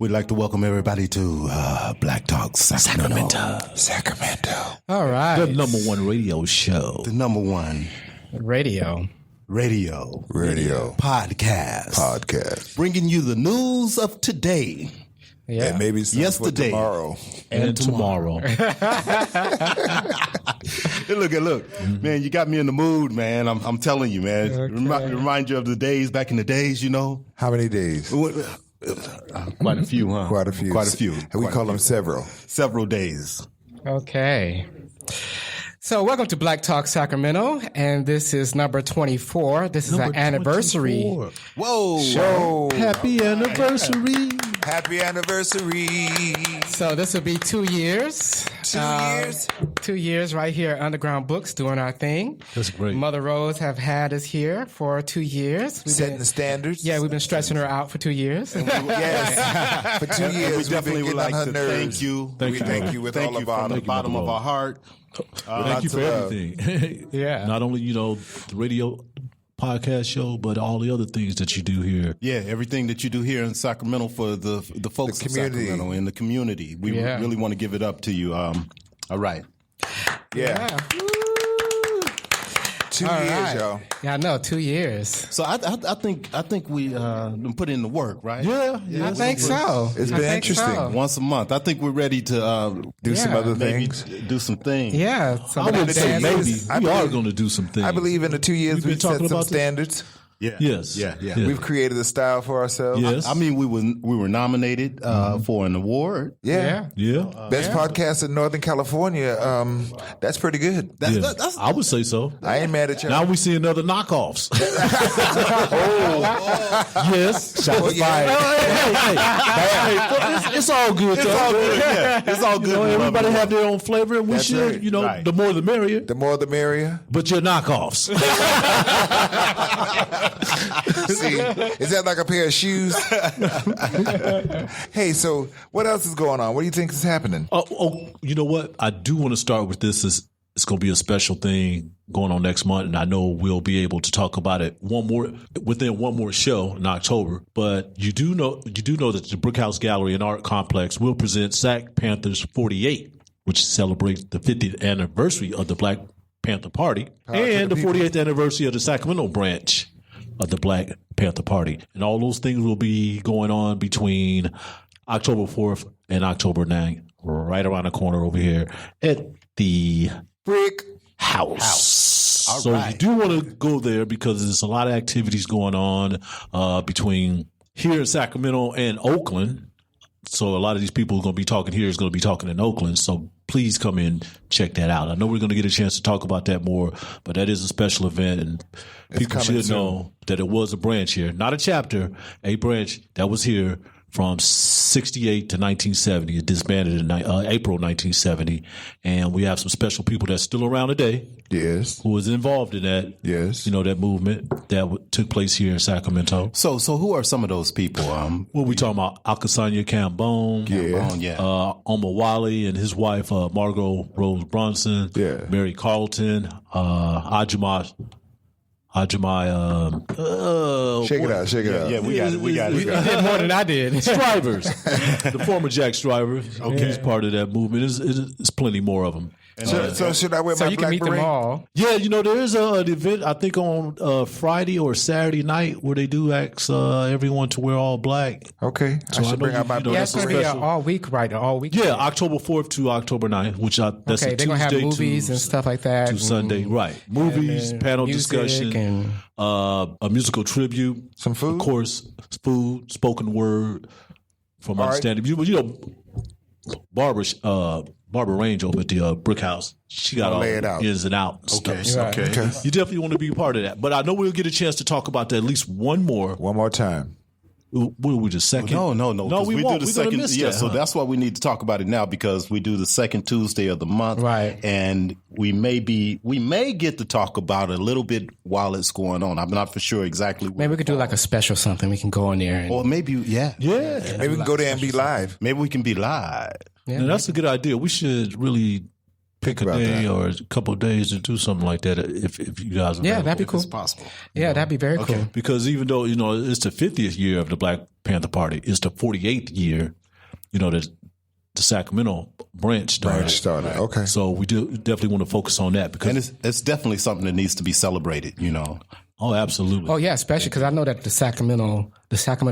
We'd like to welcome everybody to Black Talk Sacramento. All right. The number one radio show. The number one Radio. podcast. Bringing you the news of today. Yeah. And maybe some Yesterday. for tomorrow. And tomorrow. Hey, look. Man, you got me in the mood, man. I'm telling you, man. Okay. Remind you of the days, back in the days, you know. How many days? Quite a few, huh? Quite a few. We call them several. Several days. Okay. So welcome to Black Talk Sacramento, and this is number 24. This is our anniversary 24. Whoa. show. Happy anniversary. Happy anniversary. So this will be 2 years. 2 years. 2 years right here at Underground Books doing our thing. That's great. Mother Rose have had us here for 2 years. Setting the standards. Yeah, we've been stretching her out for 2 years. Yes. For 2 years. We definitely would like to thank you. Thank We you. thank you with all of from our the bottom of our heart. Thank you for everything. Yeah. Not only, the radio podcast show, but all the other things that you do here. Yeah, everything that you do here in Sacramento for the folks The of community. Sacramento and the community. We really want to give it up to you. All right. Yeah. 2 All years, right. y'all. Yeah, I know, 2 years. So I think we put in the work, right? Yeah. I think so. It's I been think interesting. so. Once a month. I think we're ready to Do some other maybe things. do some things. Yeah. I would say maybe I we are believe- going to do some things. I believe in the 2 years We've been we've set talking some about this. standards. Yeah. Yes. Yeah. Yeah. We've created a style for ourselves. Yes. I mean, we were nominated for an award. Yeah. Yeah. Best podcast in Northern California. That's pretty good. That's I would say so. I ain't mad at y'all. Now we see another knockoffs. Yes. Oh, yeah. Hey, it's all good, though. it's all good. Yeah, it's all good. Everybody have their own flavor, and we That's should, right. Right. the more the merrier. The more the merrier. But you're knockoffs. See, is that like a pair of shoes? Hey, so what else is going on? What do you think is happening? You know what? I do want to start with this. It's going to be a special thing going on next month, and I know we'll be able to talk about it within one more show in October. But you do know that the Brickhouse Gallery and Art Complex will present Sac Panthers 48, which celebrates the 50th anniversary of the Black Panther Party and the 48th anniversary of the Sacramento branch of the Black Panther Party. And all those things will be going on between October 4th and October 9th, right around the corner over here at the Brick House. All So right. you do want to go there because there's a lot of activities going on between here in Sacramento and Oakland. So a lot of these people who are going to be talking here is going to be talking in Oakland. So please come in, check that out. I know we're going to get a chance to talk about that more, but that is a special event, and people coming should soon. know that it was a branch here, not a chapter, a branch that was here from 68 to 1970. It disbanded in April 1970, and we have some special people that's still around today Yes. who was involved in that. Yes. That movement that took place here in Sacramento. So who are some of those people? What we talking about? Akasanya Cambone. Yeah. Omar Wally and his wife, Margot Rose Bronson. Yeah. Mary Carlton. Ajimai. Shake it out. Yeah, we got it. You did more than I did. Strivers. The former Jack Striver. Okay. He's part of that movement. There's plenty more of them. So should I wear So my you can black meet them beret? all. Yeah, there is an event, I think, on Friday or Saturday night where they do ask everyone to wear all black. Okay. So I I should know bring out my you know, Yeah, black it's going to beret. be all week, right? All week. Yeah, October 4th to October 9th, which that's Okay, a they're going to have Tuesday movies to and stuff like that. to Sunday. Right. Movies, panel music discussion, and a musical tribute. Some food? Of course, food, spoken word from All right. understanding. Barbara Range over at the Brick House. She got all lay it out. ins and outs. Okay. Stuff. Right. Okay. You definitely want to be a part of that. But I know we'll get a chance to talk about that at least one more. One more time. What are we, the second? No. No, 'cause we do won't. the We're gonna second. miss Yeah, that, so huh? that's why we need to talk about it now, because we do the second Tuesday of the month, Right. And we may get to talk about it a little bit while it's going on. I'm not for sure exactly. maybe we could do like a special something. We can go in there. And, or maybe Yeah. Maybe we can go there and be live. maybe we can be live. yeah, And that's a good idea. We should really pick a day or a couple of days to do something like that if you guys are that'd be cool. It's possible. Yeah, that'd be very cool. Because even though, it's the 50th year of the Black Panther Party, it's the 48th year, that the Sacramento branch started. Okay. So we definitely want to focus on that because it's definitely something that needs to be celebrated, Oh, absolutely. Oh yeah, especially because I know that the Sacramento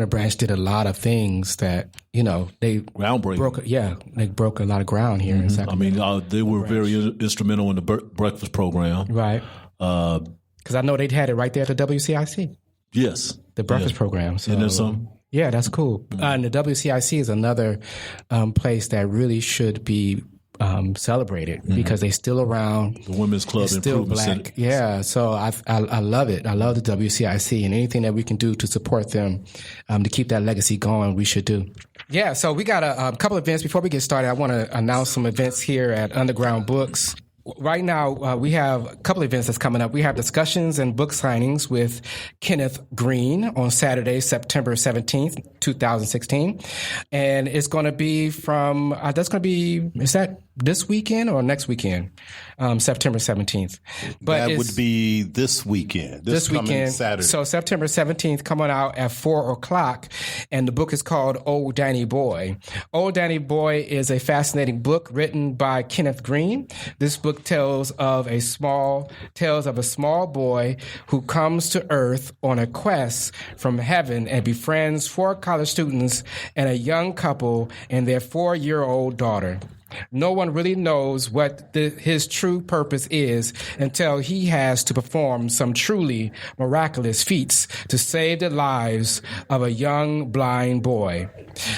branch did a lot of things that they groundbreaking. they broke a lot of ground here in Sacramento. I mean, they were very instrumental in the breakfast program, right? Because I know they'd had it right there at the WCIC. Yes, the breakfast program. So, and there's some. Yeah, that's cool. And the WCIC is another place that really should be celebrated because they're still around. The Women's Club still Improvement Black. Center. Yeah, so I love it. I love the WCIC, and anything that we can do to support them to keep that legacy going, we should do. Yeah, so we got a couple of events. Before we get started, I want to announce some events here at Underground Books. Right now, we have a couple of events that's coming up. We have discussions and book signings with Kenneth Green on Saturday, September 17th, 2016. And it's going to be is that this weekend or next weekend? September 17th. But that would be this weekend. This weekend, Saturday. So September 17th, coming out at 4:00, and the book is called Old Danny Boy. Old Danny Boy is a fascinating book written by Kenneth Green. This book tells of a small boy who comes to Earth on a quest from heaven and befriends 4 college students and a young couple and their 4-year-old daughter. No one really knows what his true purpose is until he has to perform some truly miraculous feats to save the lives of a young blind boy.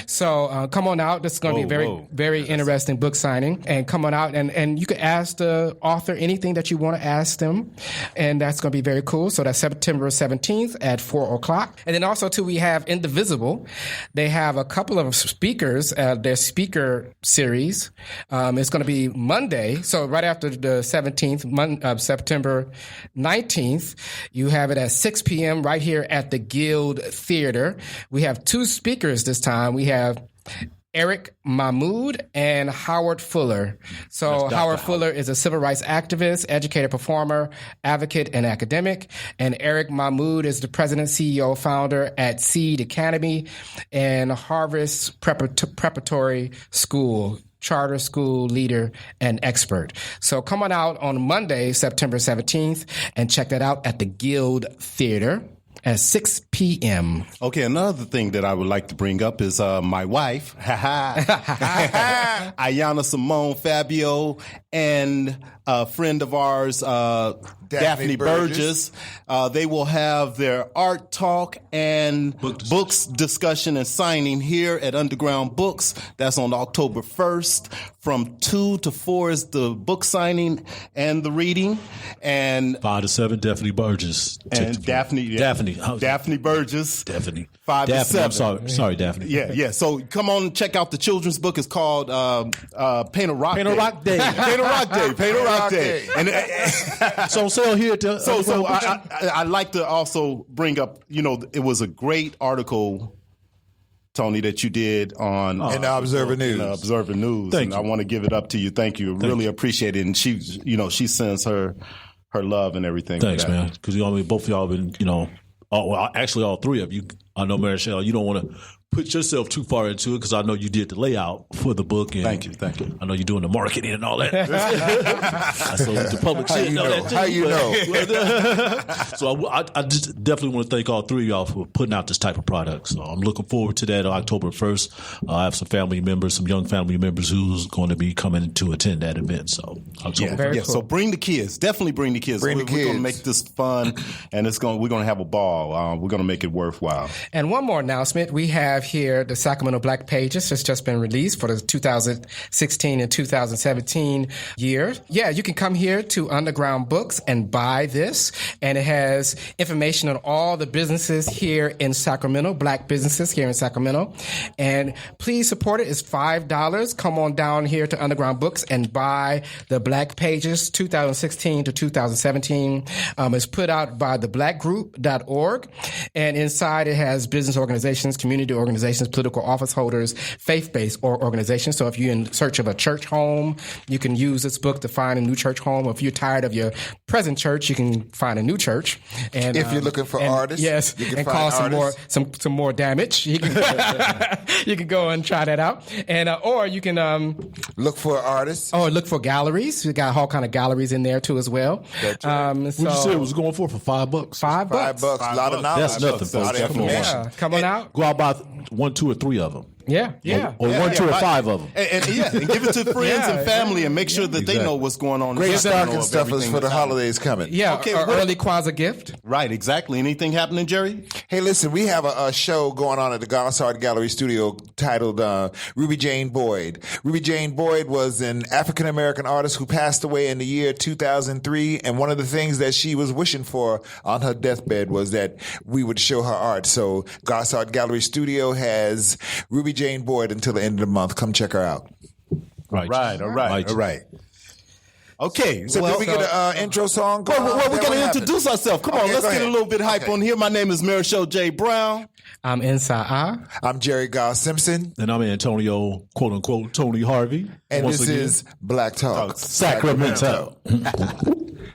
So come on out. This is going to be a very interesting book signing. And come on out and you can ask the author anything that you want to ask them. And that's going to be very cool. So that's September 17th at 4:00. And then also, too, we have Indivisible. They have a couple of speakers, their speaker series. It's going to be Monday, so right after the 17th, September 19th. You have it at 6 p.m. right here at the Guild Theater. We have 2 speakers this time. We have Eric Mahmoud and Howard Fuller. So Howard Fuller is a civil rights activist, educator, performer, advocate, and academic. And Eric Mahmoud is the president, CEO, founder at Seed Academy and Harvest Preparatory School. Charter school leader and expert. So come on out on Monday, September 17th, and check that out at the Guild Theater at 6 p.m. Okay, another thing that I would like to bring up is my wife, Ayana Simone Fabio, and a friend of ours, Daphne Burgess. They will have their art talk and books discussion and signing here at Underground Books. That's on October 1st. From 2 to 4 is the book signing and the reading. And 5 to 7, Daphne Burgess. And Daphne Burgess. 5 to 7. I'm sorry, Daphne. Yeah. So come on and check out the children's book. It's called Paint a Rock Day. Paint a Rock Day. And so sale here. So I like to also bring up, it was a great article, Tony, that you did on in the Observer News. Thank you. I want to give it up to you. Thank you. Really appreciate it. And she sends her love and everything. Thanks, man. Because both of y'all have been, actually all 3 of you. I know, Marichal, you don't want to put yourself too far into it because I know you did the layout for the book. And Thank you. I know you're doing the marketing and all that. So the public How you know? So I just definitely want to thank all 3 of y'all for putting out this type of product. So I'm looking forward to that on October 1st. I have some young family members who's going to be coming to attend that event. So October 1st. So bring the kids. Definitely bring the kids. We're going to make this fun, and we're going to have a ball. We're going to make it worthwhile. And one more announcement. We have here the Sacramento Black Pages has just been released for the 2016 and 2017 year. Yeah, you can come here to Underground Books and buy this. And it has information on all the businesses here in Sacramento, Black businesses here in Sacramento. And please support it. It's $5. Come on down here to Underground Books and buy the Black Pages 2016 to 2017. It's put out by theblackgroup.org. And inside it has as business organizations, community organizations, political office holders, faith-based organizations. So if you're in search of a church home, you can use this book to find a new church home. If you're tired of your present church, you can find a new church. And if you're looking for artists, yes, you can and find cause some more damage, you can you can go and try that out. And or you can look for artists. or look for galleries. We got all kind of galleries in there too as well. That's right. What you say it was going for $5? $5. $5, a lot of knowledge. That's nothing, folks. A lot of information. Yeah, come on out. Go out buy 1, 2, or 3 of them. Yeah. Or 1, 2, or 5 of them. And give it to friends and family and make sure that they know what's going on. Great So they know stocking of stuffers everything for the that's happening. holidays coming. Yeah, Okay, or what- early Kwanzaa gift. Right, exactly. Anything happening, Gerry? Hey, listen, we have a show going on at the Gossard Gallery Studio titled Ruby Jane Boyd. Ruby Jane Boyd was an African-American artist who passed away in the year 2003, and one of the things that she was wishing for on her deathbed was that we would show her art. So Gossard Gallery Studio has Ruby Jane Boyd until the end of the month. Come check her out. Right. All right. Okay, So did we get an intro song? Well, we Then got what to happened? introduce ourselves. Come on, Okay, let's go get a ahead. little bit hype on here. My name is Marichal J. Brown. I'm NSAA. I'm Gerry Simpson, And I'm Antonio, quote unquote, Tony Harvey. and Once this again, is Black Talk Sacramento.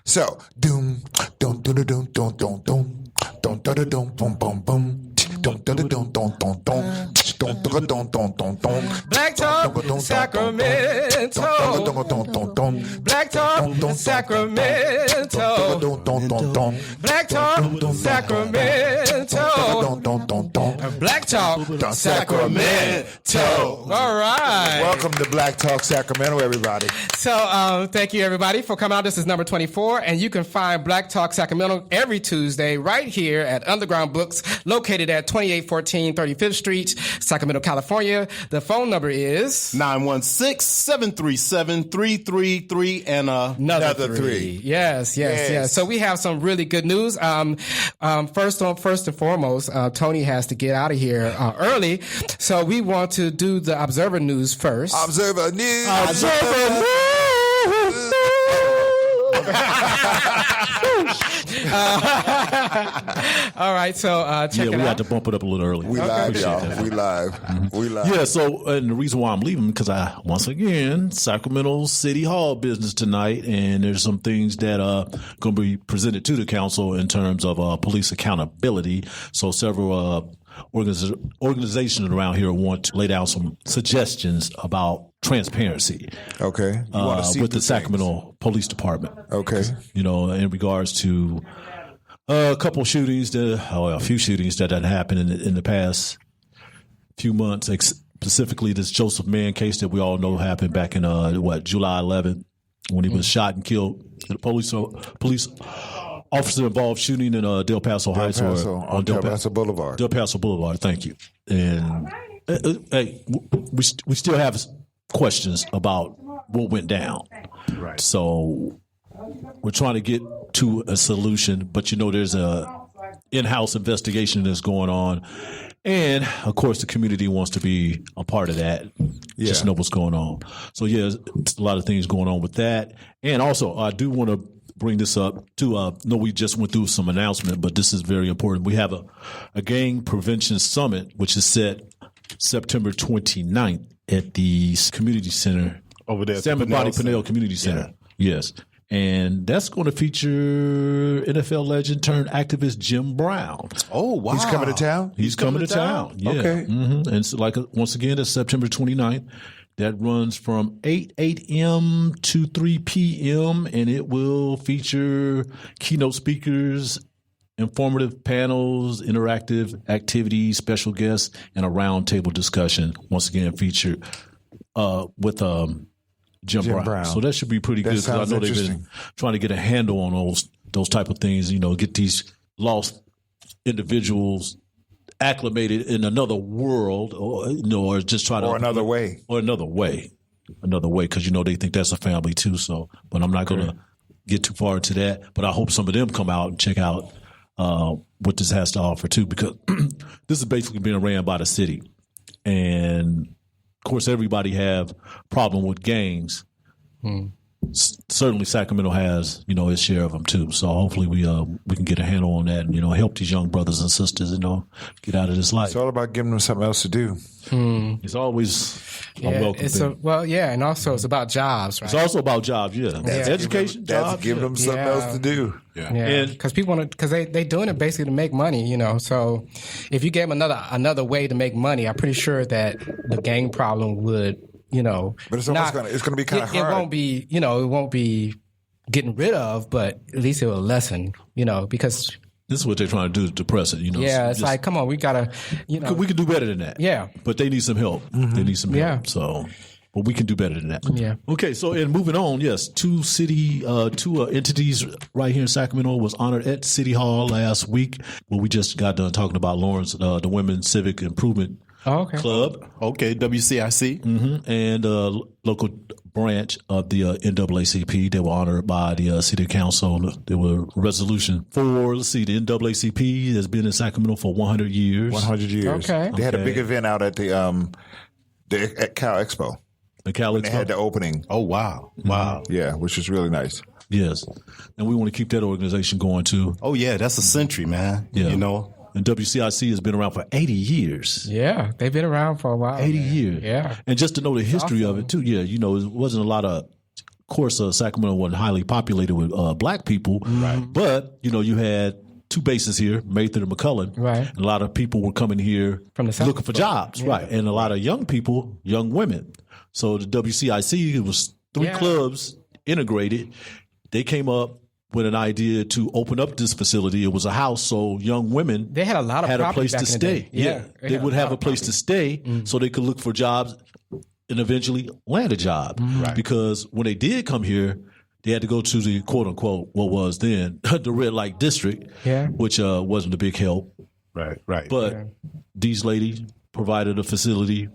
So, doom, dum, dum, dum, dum, dum, dum, dum, dum, dum, boom, boom, boom. Dum, dum, dum, dum, dum, dum, dum, dum, dum, dum, dum, dum, dum. Black Talk Sacramento. Black Talk Sacramento. Black Talk Sacramento. Black Talk Sacramento. All right. Welcome to Black Talk Sacramento, everybody. So thank you, everybody, for coming out. This is number 24, and you can find Black Talk Sacramento every Tuesday right here at Underground Books, located at 2814 35th Street, Sacramento, California. The phone number is 916-737-333 and Another three. Yes. So we have some really good news. First and foremost, Tony has to get out of here early, so we want to do the Observer News first. Observer News. All right, so check Yeah, it we out. had to bump it up a little early. We live, Appreciate y'all. that. We live. We live. Yeah, so and the reason why I'm leaving because once again Sacramento City Hall business tonight, and there's some things that going to be presented to the council in terms of police accountability. So several organizations around here want to lay down some suggestions about transparency. Okay. You want to see with the things. Sacramento Police Department. Okay. You know, in regards to a couple shootings, a few shootings that had happened in the past few months, specifically this Joseph Mann case that we all know happened back in July 11th when he was shot and killed. The police officer involved shooting in Del Paso Heights on Del Paso Boulevard. Del Paso Boulevard. Thank you. And hey, we still have questions about what went down. Right. So we're trying to get to a solution, but there's a in-house investigation that's going on. And of course the community wants to be a part of that. Just know what's going on. So it's a lot of things going on with that. And also I do want to bring this up to know we just went through some announcement, but this is very important. We have a gang prevention summit, which is set September 29th at the community center over there. San Bonney Pinell Community Center. Yeah. Yes. And that's going to feature NFL legend turned activist Jim Brown. Oh, wow. He's coming to town? He's coming to town. Yeah. Okay. Mm-hmm. And so once again, it's September 29th. That runs from 8 a.m. to 3 p.m. and it will feature keynote speakers, informative panels, interactive activities, special guests, and a roundtable discussion. Once again, featured with Jim Brown. So that should be pretty good because I know they've been trying to get a handle on those type of things. Get these lost individuals acclimated in another world, or just try to another way, because they think that's a family too. So, but I'm not going to get too far into that. But I hope some of them come out and check out what this has to offer too, because this is basically being ran by the city, and of course everybody have problem with gangs. certainly Sacramento has, its share of them too. So hopefully we can get a handle on that and, help these young brothers and sisters, get out of this life. It's all about giving them something else to do. It's always a welcome thing. And also it's about jobs, right? It's also about jobs, education, jobs. That's giving them something else to do. Yeah, because people want to, because they doing it basically to make money, So if you gave them another way to make money, I'm pretty sure that the gang problem would, But it's almost gonna be kind of hard. It won't be, it won't be getting rid of, but at least it will lessen, because. This is what they're trying to do to depress it, Yeah, it's like, come on, we gotta, We can do better than that. Yeah. But they need some help. Mm-hmm. They need some help. So, but we can do better than that. Yeah. Okay, so and moving on, yes, two entities right here in Sacramento was honored at City Hall last week. Well, we just got done talking about Lawrence, the Women's Civic Improvement Club. Okay, WCIC. Mm-hmm. And local branch of the NAACP. They were honored by the City Council. There were resolution for, the NAACP has been in Sacramento for 100 years. 100 years. Okay. They had a big event out at the at Cal Expo. The Cal Expo. They had the opening. Oh, wow. Wow. Yeah, which was really nice. Yes. And we want to keep that organization going too. Oh, yeah, that's a century, man. Yeah. And WCIC has been around for 80 years. Yeah, they've been around for a while. 80 years. Yeah. And just to know the history of it, too, it wasn't a lot of course, Sacramento wasn't highly populated with black people. Right. But, you had two bases here, Mather and McCullen. Right. And a lot of people were coming here from the South, looking for jobs. Yeah. Right. And a lot of young women. So the WCIC, it was three clubs integrated. They came up with an idea to open up this facility. It was a house, so young women they had a lot of had a place to stay. Yeah, they would have a place to stay, so they could look for jobs and eventually land a job. Right. Because when they did come here, they had to go to the quote unquote what was then the red light district, which wasn't a big help. Right. But these ladies provided a facility.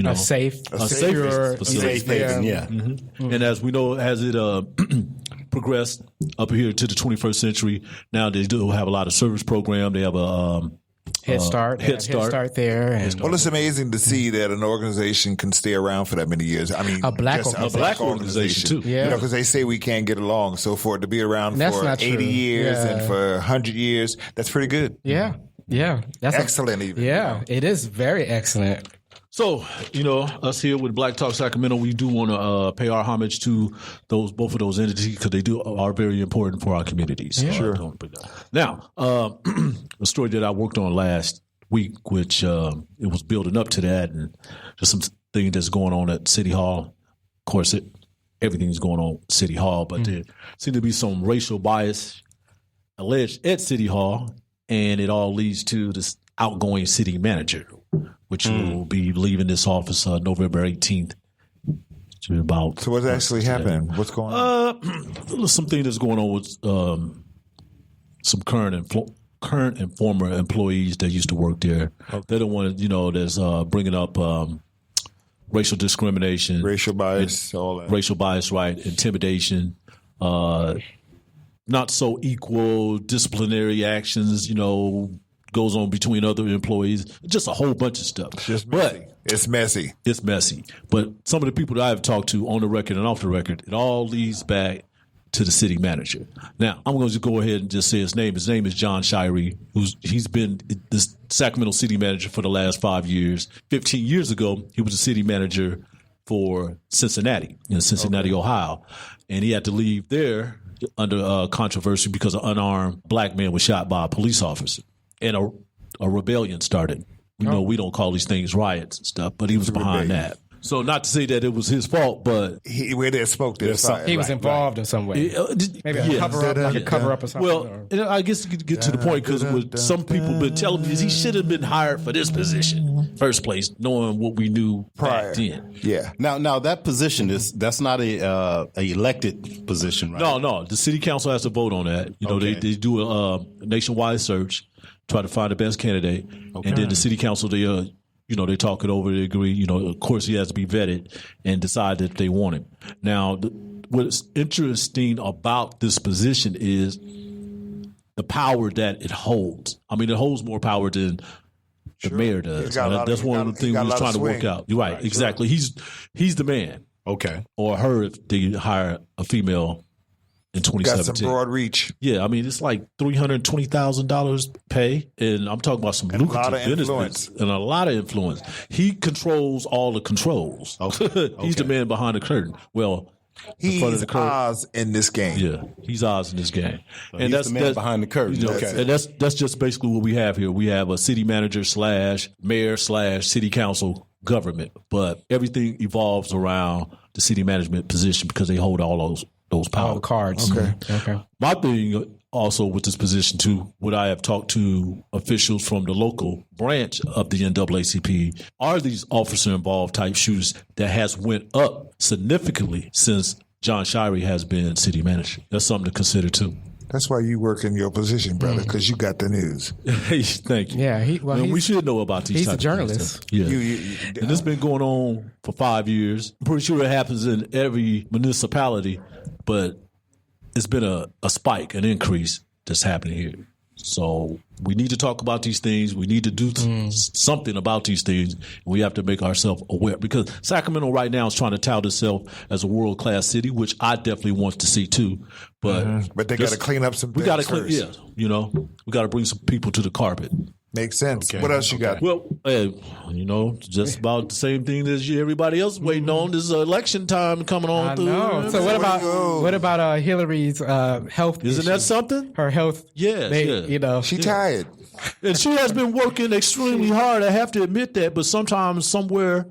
A safe facility. Safe haven, yeah. Mm-hmm. And as we know, as it progressed up here to the 21st century, now they do have a lot of service program. They have a Head Start there. Well, it's amazing to see that an organization can stay around for that many years. I mean, a black organization too. Yeah. Because they say we can't get along. So for it to be around for 80 years and for 100 years, that's pretty good. Yeah. That's excellent even. Yeah, it is very excellent. So, us here with Black Talk Sacramento, we do want to pay our homage to both of those entities because they are very important for our communities. Yeah. Sure. Now, a story that I worked on last week, which it was building up to that, and just some thing that's going on at City Hall. Of course, everything's going on at City Hall, but there seems to be some racial bias alleged at City Hall, and it all leads to this outgoing city manager, which will be leaving this office November 18th. So what's actually happening? What's going on? Something that's going on with some current and former employees that used to work there. Okay. They don't want to, that's bringing up racial discrimination. Racial bias, all that. Racial bias, right. Intimidation. Not so equal disciplinary actions, goes on between other employees, just a whole bunch of stuff. It's messy. It's messy. But some of the people that I've talked to on the record and off the record, it all leads back to the city manager. Now, I'm going to go ahead and just say his name. His name is John Shirey, he's been the Sacramento city manager for the last 5 years. 15 years ago, he was the city manager for Cincinnati, in Cincinnati, Ohio. And he had to leave there under controversy because an unarmed black man was shot by a police officer. And a rebellion started. We don't call these things riots and stuff, but he was behind that. So not to say that it was his fault, but where there's smoke, there's fire. He was involved in some way. Maybe a cover-up or something. Well, and I guess you get to the point because some people been telling me he should have been hired for this position first place, knowing what we knew back then. Yeah. Now that position that's not a elected position, right? No. The city council has to vote on that. They do a nationwide search, try to find the best candidate, and then the city council they talk it over, they agree. Of course, he has to be vetted and decide if they want him. Now, what's interesting about this position is the power that it holds. I mean, it holds more power than the mayor does. That's one of the things we was trying to work out. You're right, exactly. He's the man. Okay. or heard they hired a female in 2017. Got some broad reach. Yeah, I mean, it's like $320,000 pay, and I'm talking about some And a lot lucrative of business and a lot of influence. He controls all the controls. He's the man behind the curtain. Well, in front of He's the curtain. Oz in this game. Yeah, he's Oz in this game, So he's the man behind the curtain. You know, Okay. and that's just basically what we have here. We have a city manager / mayor / city council government, but everything evolves around the city management position because they hold all those power All the cards. Okay. My thing also with this position too, what I have talked to officials from the local branch of the NAACP, are these officer involved type shooters that has went up significantly since John Shirey has been city manager. That's something to consider too. That's why you work in your position, brother, because you got the news. Thank you. Yeah, We should know about these. he's type a of things, journalist. too. Yeah, and it's been going on for 5 years. I'm pretty sure it happens in every municipality, but it's been a spike, an increase that's happening here. So we need to talk about these things. We need to do something about these things. We have to make ourselves aware because Sacramento right now is trying to tout itself as a world-class city, which I definitely want to see too. But But they got to clean up some things. we got to first. we got to bring some people to the carpet. Makes sense. What else you got? Well, just about the same thing as everybody else waiting on. This is election time coming on I through. know. So what about Hillary's health? Isn't that issues? something? Her health? Yes, yeah. You know, She tired. And she has been working extremely hard. I have to admit that, but sometimes somewhere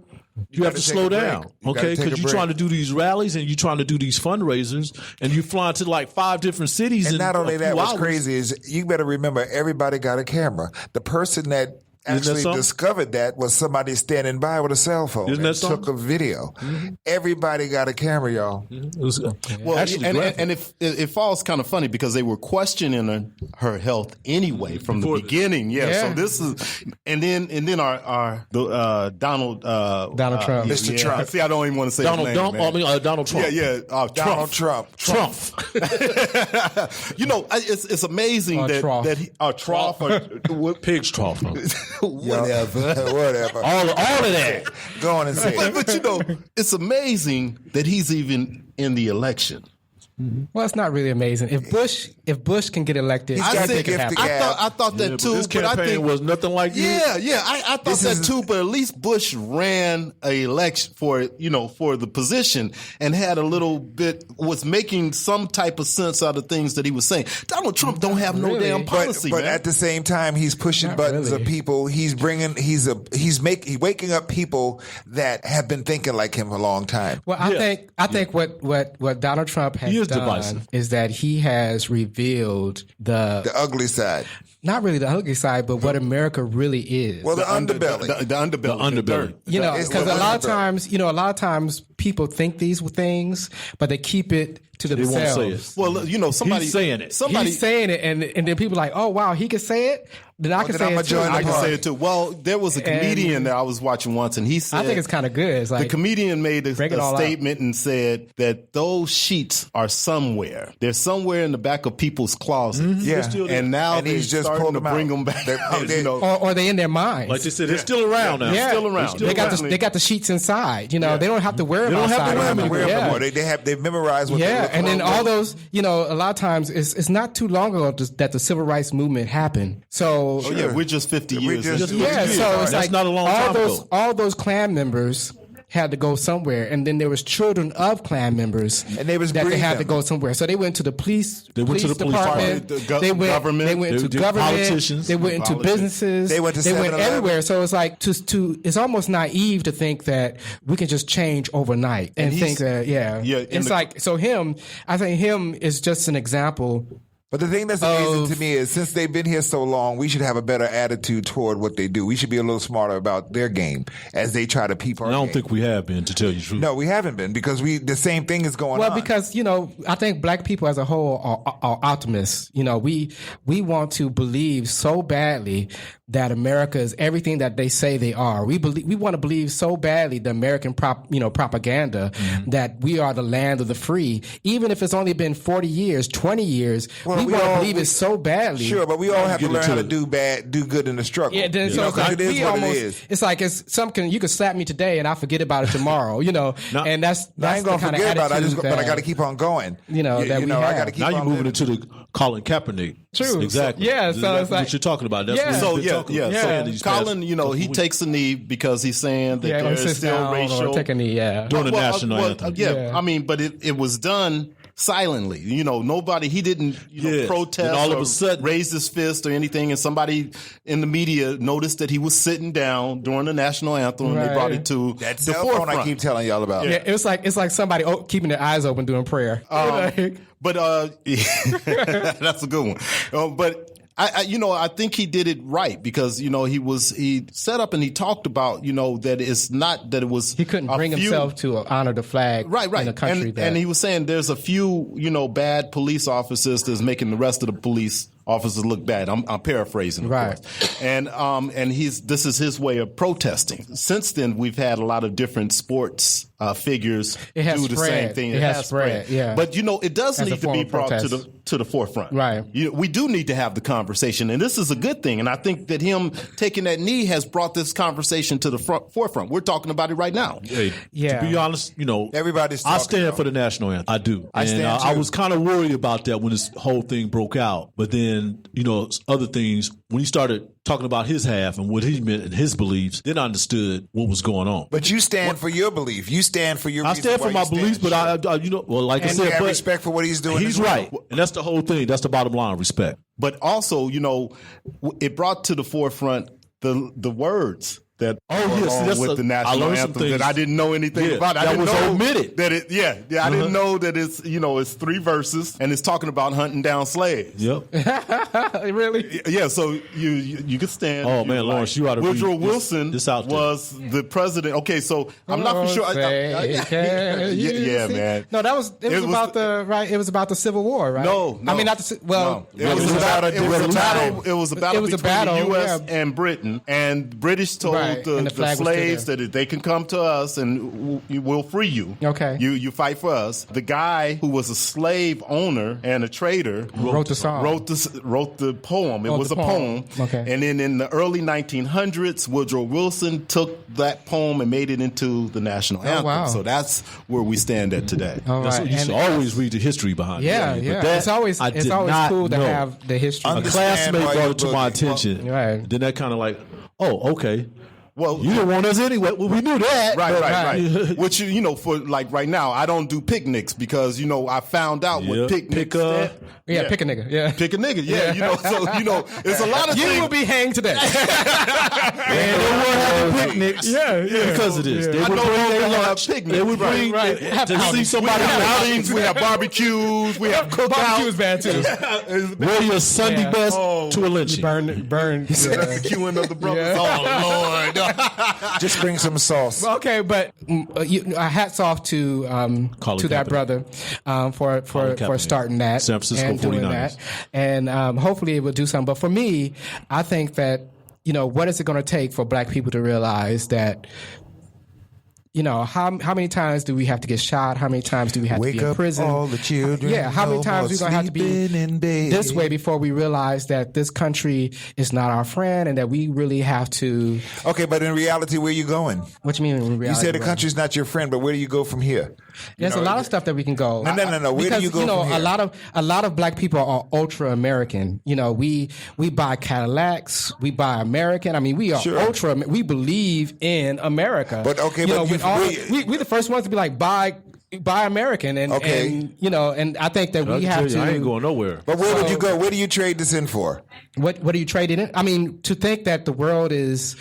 you have to gotta take slow a break. down, You gotta okay? take a Because you're break. trying to do these rallies and you're trying to do these fundraisers, and you fly to like 5 different cities. And in not only a few that, what's hours. crazy is you better remember everybody got a camera. The person that actually something? discovered that was somebody standing by with a cell phone Isn't that and took something? a video. Everybody got a camera, y'all. It was, Well, actually graphic. and it falls kind of funny because they were questioning her health anyway from the beginning. Yeah. So this is, and then our Donald Trump. Mr. Trump. See, I don't even want to say Donald his name, Trump. man. Donald Trump. Yeah. Donald Trump. You know, it's amazing that trough. that he, trough or Pig's trough. Whatever. all of that. Go on and say it. but you know, it's amazing that he's even in the election. well, it's not really amazing. If Bush can get elected, He's I got think the it gift happens. to I thought that But too. this But I campaign think was nothing like this. Yeah, I thought that too. But at least Bush ran a election for the position and had a little bit was making some type of sense out of things that he was saying. Donald Trump don't have no Really? damn policy, But man. at the same time, he's pushing Not buttons really. of people. He's waking up people that have been thinking like him for a long time. Well, I think what Donald Trump has He is done divisive. is that he has revealed The ugly side. not really the ugly side, but what America really is. Well, the underbelly. the underbelly, The the dirt. You know, It's because the a lot of underbelly. times people think these wings, but they keep it to They won't themselves. say it. Well, somebody He's saying it. Somebody He's saying it, and then people are like, oh wow, he can say it. Then I can then say I'ma it too. join the I can party. say it too. Well, there was a comedian that I was watching once, and he said, I think it's kind of good. It's the like comedian made a break it all statement and said that those sheets are somewhere. They're somewhere in the back of people's closets. Yeah. And now And he's they're just starting pulled to them bring out. them back. They- you know. or they in their minds. Like they said, they're still around now. yeah, still around. They got Still they got the sheets inside. You know, they don't have to wear them They don't have to outside wear them anymore. Wear them Yeah. anymore. They've memorized what they Yeah, look and then like. all those, a lot of times it's not too long ago that the civil rights movement happened. So Oh, yeah, we're just 50 We years. just- into yeah, it. so it's That's like not a long time ago. all those Klan members had to go somewhere, and then there was children of Klan members And they was that they breeding had to them. go somewhere. So they went to the police. They went to the police department. department, They went. government. They went They to did government. politicians. They went into Politicians. businesses. They went to They went 7-Eleven. everywhere. So it's like it's almost naive to think that we can just change overnight and he's- think that Yeah, in It's the- like so I think him is just an example. But the thing that's amazing to me is since they've been here so long, we should have a better attitude toward what they do. We should be a little smarter about their game as they try to peep our I don't game. think we have been, to tell you the truth. No, we haven't been because the same thing is going on. Well, because I think black people as a whole are optimists. We want to believe so badly that America is everything that they say they are. We want to believe so badly the American propaganda that we are the land of the free. Even if it's only been 40 years, 20 years, we we want to believe it so badly. Sure, but we all have to learn how to do good in the struggle. Yeah, then so it's like, it is what it is. It's like it's something you could slap me today and I forget about it tomorrow. And that's I ain't gonna the kind forget of about it. attitude But I got to keep on going. I got to keep. Now on you're moving into the Colin Kaepernick. True. Exactly. So it's like what you're talking about. That's So Colin, he takes a knee because he's saying that there's still racial. Take a knee. Yeah. During the national anthem. I mean, but it was done silently. Nobody. He didn't protest and all of a sudden raise his fist or anything. And somebody in the media noticed that he was sitting down during the national anthem, and they brought it to that the cell forefront. phone I keep telling y'all about. Yeah, it's like somebody keeping their eyes open doing prayer. But that's a good one. But I think he did it right because he set up and he talked about that it's not that it was he couldn't bring himself to honor the flag right in a country and he was saying there's a few bad police officers that's making the rest of the police officers look bad. I'm paraphrasing, of course. And this is his way of protesting. Since then, we've had a lot of different sports figures do the same thing. It has spread. Yeah. But it does need to be brought to the forefront. Right. We do need to have the conversation, and this is a good thing. And I think that him taking that knee has brought this conversation to the forefront. We're talking about it right now. Yeah. To be honest, everybody's. I stand for the national anthem. I do. I was kind of worried about that when this whole thing broke out, but then other things when he started talking about his half and what he meant and his beliefs, then I understood what was going on. But you stand for your belief. You stand for your. I stand for my beliefs, but like I said, have respect for what he's doing. He's right, and that's the whole thing. That's the bottom line: respect. But also, it brought to the forefront the words that with the national anthem that I didn't know anything about. I didn't know omitted. That I didn't know that it's it's 3 verses and it's talking about hunting down slaves. Yep. Really? Yeah. So you could stand. Oh man, Lawrence, you ought to Woodrow Wilson out there. was the president. Okay, so I'm not for sure. Yeah, man. No, it was about the Civil War, right? No. I mean, not the well. No. It was a battle between the U.S. and Britain, and British told the slaves that they can come to us and we'll free you. Okay. You fight for us. The guy who was a slave owner and a trader wrote the song. Wrote the poem. It was a poem. Okay. And then in the early 1900s, Woodrow Wilson took that poem and made it into the national anthem. Wow. So that's where we stand at today. All right. You should always read the history behind it. Yeah. But It's always cool to have the history. A classmate brought it to my attention. Right. Then that kind of like, oh, okay. Well, you didn't want us anyway. Well, we knew that. Right. Which, for like right now, I don't do picnics because, I found out what picnics stand. Pick a nigga. Yeah. Pick a nigga. Yeah. So, it's a lot of things. You will be hanged today. And they were having picnics. Yeah. Because of this. They would bring They would bring to see somebody. We have outings. We have barbecues. We have cookouts. Barbecues bad too. Wear your Sunday best to a lynching. Burn. Barbecuing of the brothers. Oh, Lord. Just bring some sauce. Okay, but hats off to that brother for starting that. San Francisco and doing 49ers. that. And hopefully it will do something. But for me, I think that, what is it going to take for black people to realize that, how many times do we have to get shot? How many times do we have to be in prison? All the children. Yeah, how many times are we going to have to be this way before we realize that this country is not our friend and that we really have to... Okay, but in reality, where are you going? What you mean in reality? You said the country's not your friend, but where do you go from here? There's a lot of stuff that we can go. No. Where do you go from here? A lot of black people are ultra American. We buy Cadillacs, we buy American. I mean, we are ultra. We believe in America. But okay, we the first ones to be like buy American, and I think that we have to. I ain't going nowhere. But where would you go? Where do you trade this in for? What are you trading in? I mean, to think that the world is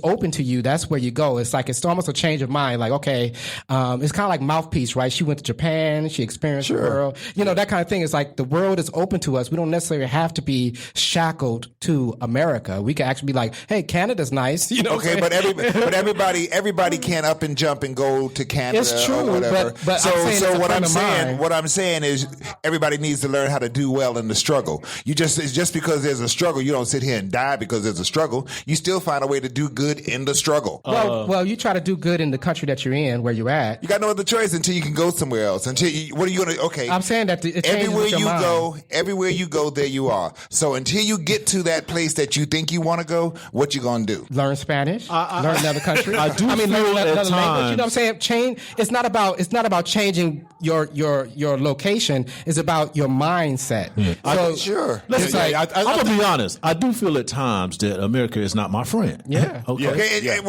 open to you, that's where you go. It's like it's almost a change of mind. Like, okay, it's kind of like Mouthpiece, right? She went to Japan, she experienced the world, that kind of thing. It's like the world is open to us. We don't necessarily have to be shackled to America. We can actually be like, hey, Canada's nice, Okay, but everybody can't up and jump and go to Canada. It's true, or whatever. but So what I'm saying is everybody needs to learn how to do well in the struggle. It's just because there's a struggle, you don't sit here and die because there's a struggle. You still find a way to do good in the struggle. Well, you try to do good in the country that you're in, where you're at. You got no other choice until you can go somewhere else. What are you going to? Okay, I'm saying that it everywhere changes everywhere you go, there you are. So until you get to that place that you think you want to go, what you going to do? Learn Spanish. Learn another country. I do learn feel another at language. You know times- what I'm saying? Change. It's not about changing your location. It's about your mindset. So Sure. It's like, I'm gonna be honest. I do feel at times that America is not my friend. Yeah. Okay.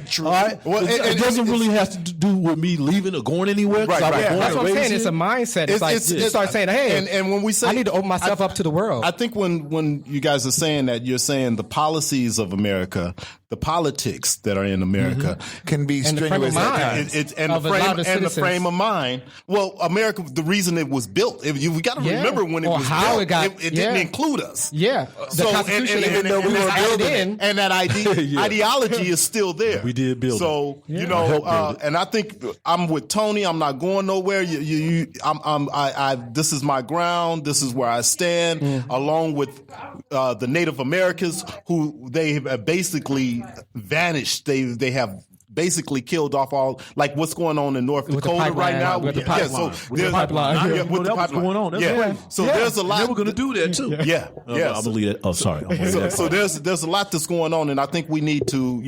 True. All right. Well, it doesn't really have to do with me leaving or going anywhere. Right, I was right. born That's and what I'm raised saying. It's a here. mindset. It's like you start saying, "Hey," and when we say I need to open myself up to the world. I think when you guys are saying that, you're saying the policies of America, the politics that are in America Can be And the frame strenuous of at mind. times. and Of a lot of the citizens. frame of mind. Well, America, the reason it was built, we got to Yeah. remember when it Or was how built. it got- It didn't yeah. include us. Yeah. The Constitution, even though we were building it. and that ideology is still there. We did build it. So I helped build it. and I think I'm with Tony. I'm not going nowhere. This is my ground. This is where I stand, along with the Native Americans, who they have basically vanished. They have basically killed off all, like what's going on in North With the Dakota right pipeline, now. with the Yeah, pipeline. so With the there's- pipeline. Yeah, Yeah, with the that was pipeline. going on. That's Yeah. right. So there's a lot. They were going to do that too. Yeah, yeah. I'm gonna leave that. Oh, sorry. I'm gonna leave that So part. there's a lot that's going on, and I think we need to,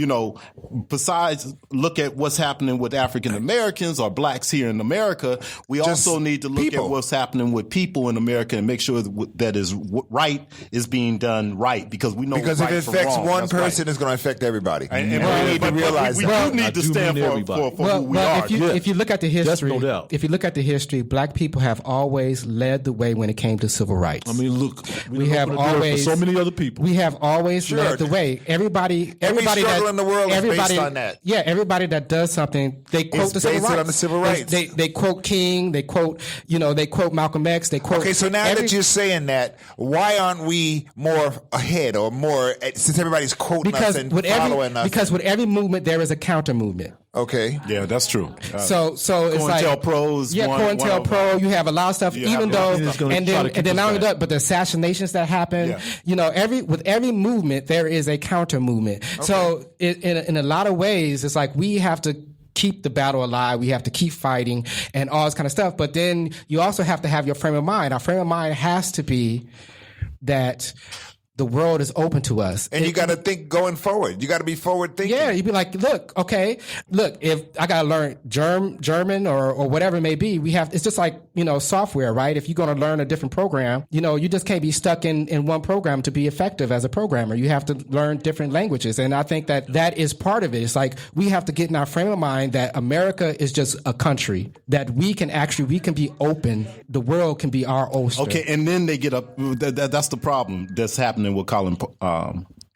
besides look at what's happening with African Americans or blacks here in America, we also need to look people. at what's happening with people in America and make sure that is right is being done right, because we know Because right if it from affects wrong. one That's right. person, it's going to affect everybody. And we need to realize we that. do need I to do stand mean for everybody. who we are. If you look at the history, no doubt. if you look at the history, black people have always led the way when it came to civil rights. I mean, look, we have opened the door always for so many other people. We have always Sure. led the way. Everybody struggle that, in the world is everybody, based on that. Yeah, everybody that does something, they quote the civil based rights. on the civil rights. They quote King. They quote Malcolm X. They quote. Okay, so now that you're saying that, why aren't we more ahead or more, since everybody's quoting us and following us? Because with every movement there is a counter movement. Okay. Yeah, that's true. So it's like COINTELPRO's one COINTELPRO. You have a lot of stuff, You even have a though, lot of stuff. and then not only that, but the assassinations that happen. Yeah. With every movement there is a counter movement. Okay. So in a lot of ways, it's like we have to keep the battle alive. We have to keep fighting and all this kind of stuff. But then you also have to have your frame of mind. Our frame of mind has to be that the world is open to us. And you got to think going forward. You got to be forward thinking. Yeah, you'd be like, look, if I got to learn German or whatever it may be, it's just like, software, right? If you're going to learn a different program, you just can't be stuck in one program to be effective as a programmer. You have to learn different languages. And I think that is part of it. It's like we have to get in our frame of mind that America is just a country, that we can be open. The world can be our oyster. Okay, and then they get up. That's the problem that's happening with Colin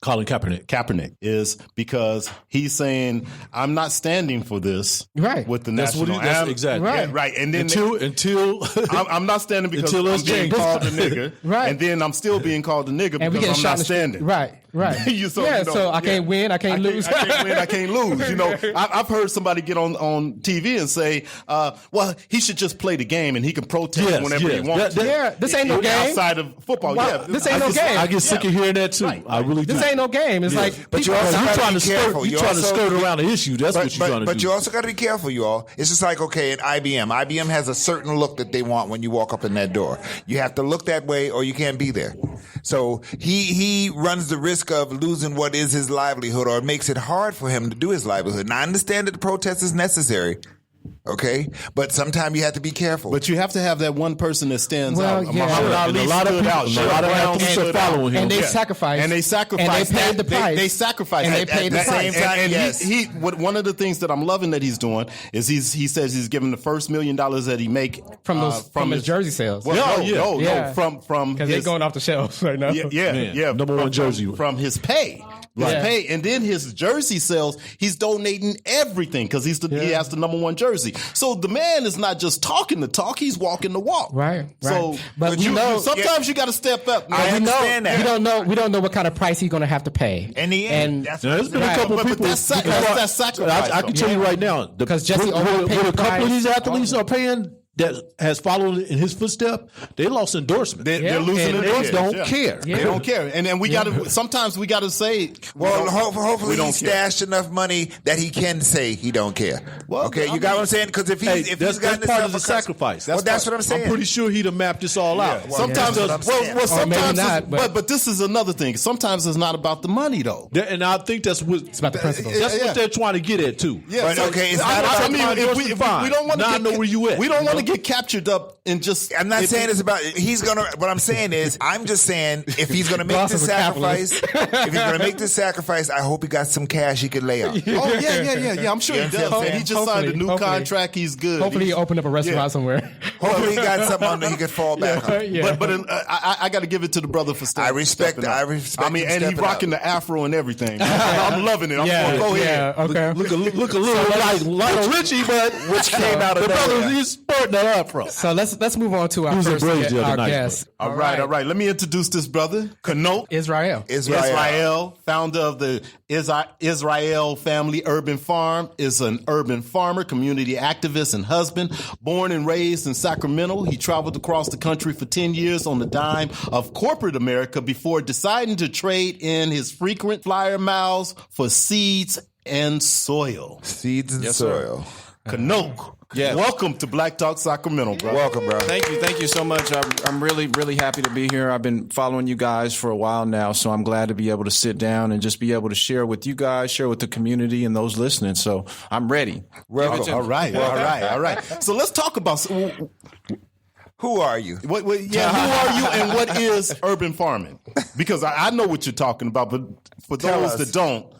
Kaepernick is because he's saying, I'm not standing for this with the national anthem. Exactly. Right. Yeah, right. And then until I'm not standing because until I'm being called a nigger. Right. And then I'm still being called a nigger because I'm not standing. Right. So I can't win, I can't lose. I can't win, I can't lose. I've heard somebody get on TV and say, well, he should just play the game and he can protest whenever he wants to. This ain't no game. Outside of football, This ain't no game. I get sick of hearing that too. Right. I really do. This ain't no game. It's like, but you also you're trying to careful. skirt. You're trying to skirt around the issue. That's what you're trying to do. But you also got to be careful, you all. It's just like, okay, at IBM. IBM has a certain look that they want when you walk up in that door. You have to look that way or you can't be there. So he runs the risk of losing what is his livelihood, or it makes it hard for him to do his livelihood. And I understand that the protest is necessary. Okay, but sometimes you have to be careful. But you have to have that one person that stands out. Yeah. Muhammad Ali a lot of stood people, out. a lot of athletes are following him. And they sacrificed. And they sacrificed. And they paid the price. They sacrificed. And they paid the price. And one of the things that I'm loving that he's doing is he says he's giving the first $1 million that he make from his jersey sales. Well, no, from because his, they're going off the shelves right now. Yeah. Number one jersey from his pay. his pay, and then his jersey sales, he's donating everything because he has the number one jersey. So the man is not just talking the talk; he's walking the walk. Right. So, but sometimes you got to step up. I understand that. We don't know what kind of price he's going to have to pay. In the end, there's been a couple people. That's sacrifice. I can tell you right now, because Jesse what a couple of these athletes are paying that has followed in his footstep, they lost endorsement. They're losing endorsements. Don't care. They don't care. And we got to. Sometimes we got to say. Well, hopefully he stashed enough money that he can say he don't care. Well, okay, you got what I'm saying? Because if he's that's part of the sacrifice. That's what I'm saying. I'm pretty sure he'd have mapped this all out. Well, sometimes, sometimes, but this is another thing. Sometimes it's not about the money though. And I think that's what it's about the principle. That's what they're trying to get at too. Yeah, but okay, it's not about. I mean, if we don't want to, I know where you at. We don't want to get captured up in just. I'm not saying it's about. He's gonna. What I'm saying is, I'm just saying if he's gonna make this sacrifice, I hope he got some cash he could lay out. Oh yeah. I'm sure he does. He just signed a new contract. He's good. Hopefully, he opened up a restaurant somewhere. Hopefully, he got something on that he could fall back on. Yeah. But I got to give it to the brother for stepping. I respect. I mean, and he's rocking the afro and everything. I'm loving it. Go ahead. Okay. Look a little like Lionel Richie, but which came out of the brother he's sporting that up from. So let's move on to our first guest. All right. Let me introduce this brother, Kanot Israel, founder of the Israel Family Urban Farm, is an urban farmer, community activist, and husband. Born and raised in Sacramento, he traveled across the country for 10 years on the dime of corporate America before deciding to trade in his frequent flyer miles for seeds and soil. Soil. Kanok. Yes. Welcome to Black Talk Sacramento, bro. Welcome, bro. Thank you so much. I'm really happy to be here. I've been following you guys for a while now, so I'm glad to be able to sit down and just be able to share with you guys, share with the community and those listening. So I'm ready. Welcome. All right. So let's talk about who are you? Who are you, and what is urban farming? Because I know what you're talking about, but for those that don't,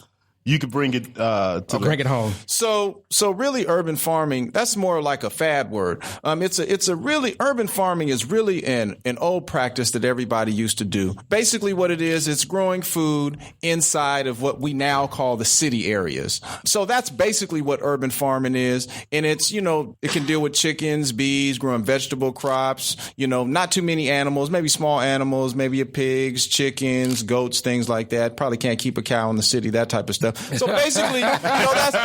you could bring it bring it home. So really urban farming, that's more like a fad word. It's a really urban farming is really an old practice that everybody used to do. Basically what it is, it's growing food inside of what we now call the city areas. So that's basically what urban farming is. And it's, it can deal with chickens, bees, growing vegetable crops, not too many animals, maybe small animals, maybe pigs, chickens, goats, things like that. Probably can't keep a cow in the city, that type of stuff. So basically, that's,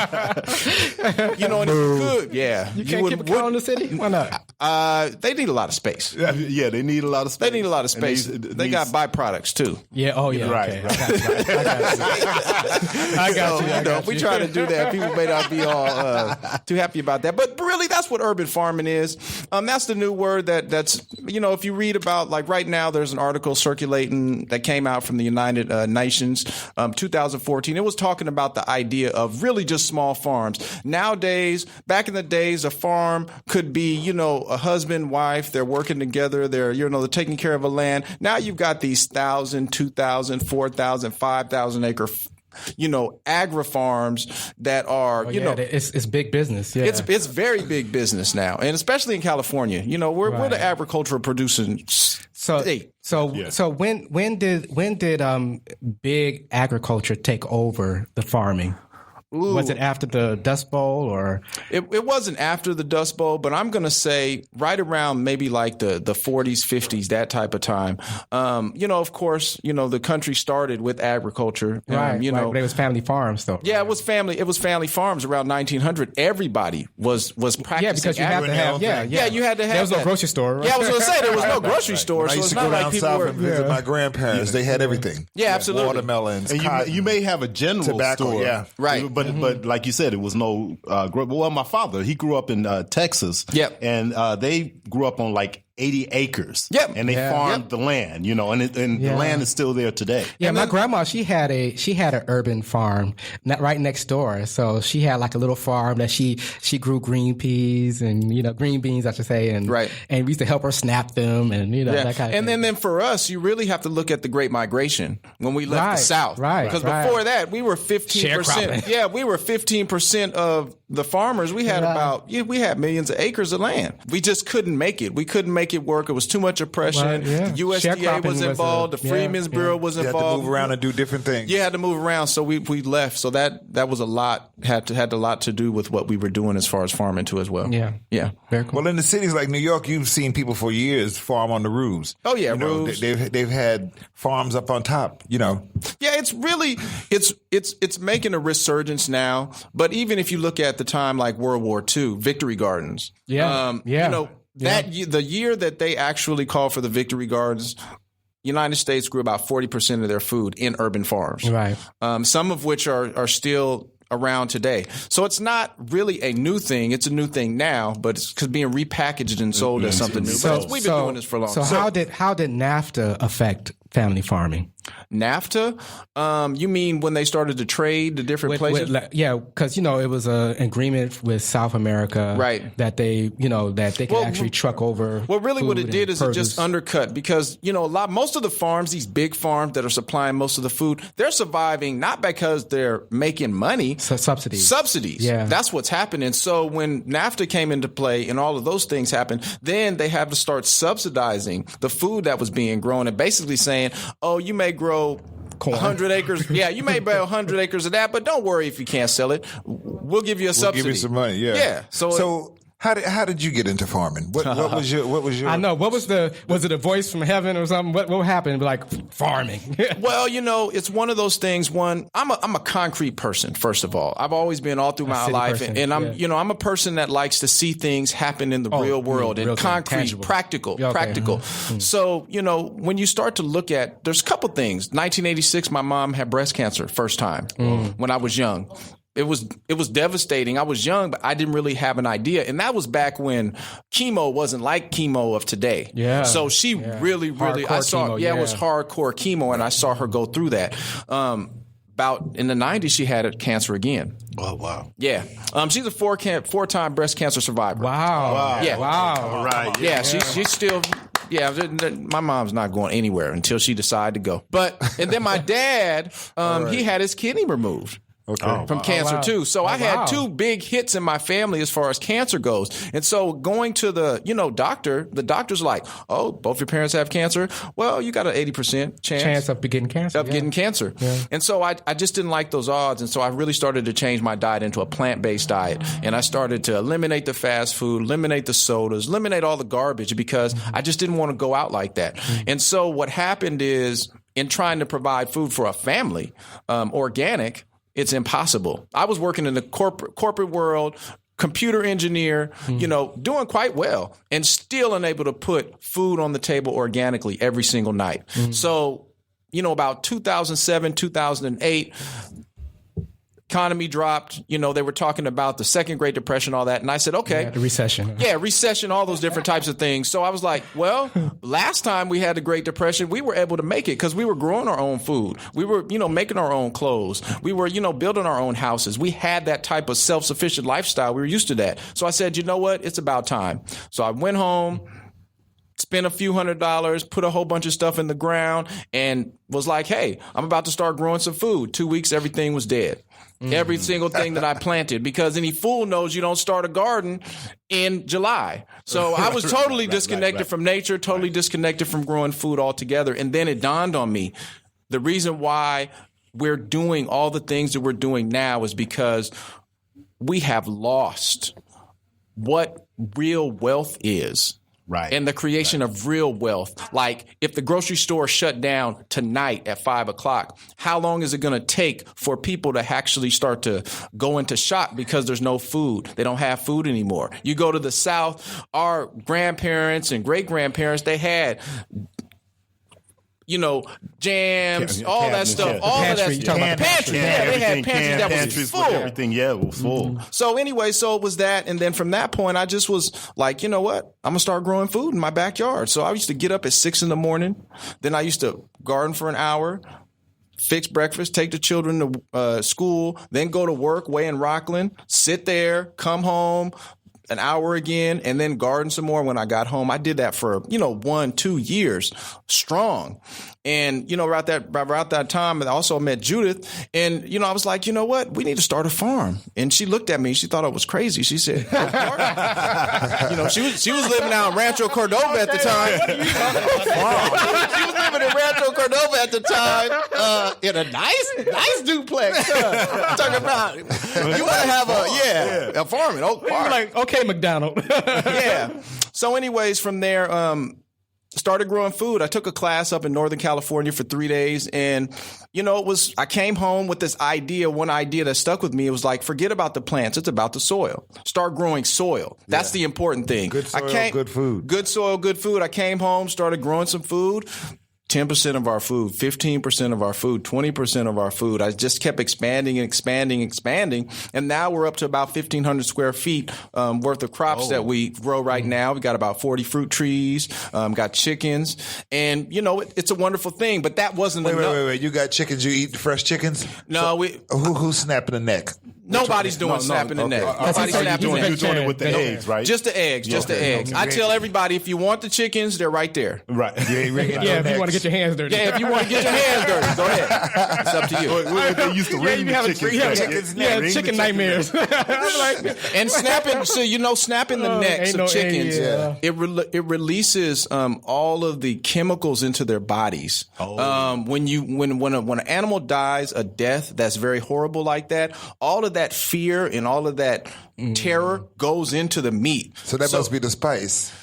and it's good. Yeah. You can't keep a cow in the city? Why not? They need a lot of space. Yeah, they need a lot of space. They need a lot of space. They got byproducts too. Yeah. Oh, yeah. Right. Okay. I got you. We try to do that. People may not be all too happy about that, but really, that's what urban farming is. That's the new word that's if you read about, like right now, there's an article circulating that came out from the United Nations, 2014. It was talking about the idea of really just small farms. Nowadays, back in the days, a farm could be, a husband, wife, they're working together, they're taking care of a land. Now you've got these 1,000, 2,000, 4,000, 5,000 acre agri farms that are, it's big business. Yeah. It's very big business now. And especially in California, we're the agricultural producing state. So when did big agriculture take over the farming? Ooh. Was it after the Dust Bowl or? It wasn't after the Dust Bowl, but I'm going to say right around maybe like the 40s, 50s, that type of time. Of course, the country started with agriculture. Right. It was family farms though. Yeah, it was family farms around 1900. Everybody was practicing. Yeah, because you had to have, you had to have. There was no grocery store. Right? Yeah, I was going to say there was no grocery store. I used to go down south and visit my grandparents. They had everything. Yeah, absolutely. Watermelons, and you may have a general tobacco store. Yeah. Right. But like you said, it was no. My father, he grew up in Texas. Yep. And they grew up on like 80 acres. Yep. And they farmed the land, and the land is still there today. Yeah, my grandma, she had an urban farm right next door. So she had like a little farm that she grew green peas and green beans, I should say, and right. And we used to help her snap them and that kind of thing. And then for us, you really have to look at the Great Migration when we left the South. Right. Because before that, we were 15%. Yeah, we were 15% of the farmers. We had we had millions of acres of land. We just couldn't make it. We couldn't make it work. It was too much oppression. Right, yeah. The USDA was involved. The Freedmen's Bureau was You involved. had to move around and do different things. You had to move around, so we left. So that was a lot. Had a lot to do with what we were doing as far as farming too as well. Yeah. Very cool. Well, in the cities like New York, you've seen people for years farm on the roofs. Oh yeah, You know, roofs. they've had farms up on top. You know, Yeah, it's really it's making a resurgence now. But even if you look at the time like World War II, Victory Gardens. Yeah. You know, the year that they actually called for the Victory Gardens, United States grew about 40% of their food in urban farms. Right. Some of which are still around today. So it's not really a new thing. It's a new thing now, but it's being repackaged and sold as something new. But we've been doing this for a long time. So how did NAFTA affect family farming? NAFTA? You mean when they started to trade the different places? Because it was an agreement with South America, right? That they could actually truck over. Well, really, what it did is produce. it just undercut because most of the farms, these big farms that are supplying most of the food, they're surviving not because they're making money, subsidies. Yeah, that's what's happening. So when NAFTA came into play and all of those things happened, then they have to start subsidizing the food that was being grown and basically saying, "Oh, you may grow 100 acres. Yeah, you may buy 100 acres of that, but don't worry if you can't sell it. We'll give you a subsidy. We'll give you some money. Yeah. Yeah. So how did you get into farming? What was your? I know. Was it a voice from heaven or something? What happened? Like farming. Well, it's one of those things. One, I'm a concrete person. First of all, I've always been all through my life, and I'm a person that likes to see things happen in the real world and concrete, tangible. Practical. Mm-hmm. So when you start to look at, there's a couple things. 1986, my mom had breast cancer first time when I was young. It was devastating. I was young, but I didn't really have an idea. And that was back when chemo wasn't like chemo of today. Yeah. So she really, hardcore I saw, chemo, it was hardcore chemo, and I saw her go through that. About in the 90s, she had cancer again. Oh, wow. Yeah. She's a four-time breast cancer survivor. Wow. Yeah. Wow. All right. Yeah, she's still... Yeah, my mom's not going anywhere until she decided to go. And then my dad, he had his kidney removed. Okay. From cancer too. So I had two big hits in my family as far as cancer goes. And so going to the, doctor, the doctor's like, "Oh, both your parents have cancer. Well, you got an 80% chance of getting cancer. Getting cancer." Yeah. And so I just didn't like those odds. And so I really started to change my diet into a plant-based diet. And I started to eliminate the fast food, eliminate the sodas, eliminate all the garbage because I just didn't want to go out like that. And so what happened is in trying to provide food for a family, organic, it's impossible. I was working in the corporate world, computer engineer, doing quite well and still unable to put food on the table organically every single night. So, about 2007, 2008, economy dropped. They were talking about the second Great Depression, all that. And I said, okay. Yeah, the recession. Yeah, recession, all those different types of things. So I was like, well, last time we had the Great Depression, we were able to make it because we were growing our own food. We were, making our own clothes. We were, building our own houses. We had that type of self-sufficient lifestyle. We were used to that. So I said, you know what? It's about time. So I went home, spent a few $100s, put a whole bunch of stuff in the ground, and was like, hey, I'm about to start growing some food. 2 weeks, everything was dead. Every single thing that I planted, because any fool knows you don't start a garden in July. So I was totally disconnected from nature, totally disconnected from growing food altogether. And then it dawned on me, the reason why we're doing all the things that we're doing now is because we have lost what real wealth is. Right. And the creation of real wealth. Like if the grocery store shut down tonight at 5:00, how long is it going to take for people to actually start to go into shock because there's no food? They don't have food anymore. You go to the South, our grandparents and great grandparents, they had jams, all that stuff, all of that stuff. Pantry. Yeah, they had pantries that was full. Everything, it was full. So anyway, it was that. And then from that point, I just was like, you know what? I'm going to start growing food in my backyard. So I used to get up at 6 a.m. Then I used to garden for an hour, fix breakfast, take the children to school, then go to work way in Rockland, sit there, come home, an hour again, and then garden some more when I got home. I did that for, 1-2 years strong. And, around that time, I also met Judith. And, I was like, you know what? We need to start a farm. And she looked at me. She thought I was crazy. She said, she was living out in Rancho Cordova at the time. She was living in Rancho Cordova at the time in a nice duplex. Talking about, you want to have a farm in Oak Park. You're like, okay, McDonald. Yeah. So anyways, from there, started growing food. I took a class up in Northern California for 3 days. And, I came home with this one idea that stuck with me. It was like, forget about the plants. It's about the soil. Start growing soil. That's the important thing. Good soil, good food. Good soil, good food. I came home, started growing some food. 10% of our food, 15% of our food, 20% of our food. I just kept expanding and expanding and expanding. And now we're up to about 1,500 square feet worth of crops that we grow right now. We got about 40 fruit trees, got chickens. And, it's a wonderful thing. But that wasn't enough. Wait. You got chickens? You eat fresh chickens? No. Who's snapping the neck? Nobody's doing snapping the neck. Nobody's snapping the neck. You're doing it with the eggs, right? Just the eggs. Just the eggs. I tell everybody, if you want the chickens, they're right there. Right. If you want to get your hands dirty. Yeah, if you want to get your hands dirty, go ahead. It's up to you. They used to ring the chicken nightmares. And snapping, snapping the necks of chickens, it releases all of the chemicals into their bodies. When an animal dies a death that's very horrible like that, all of that fear and all of that terror goes into the meat. So that must be the spice.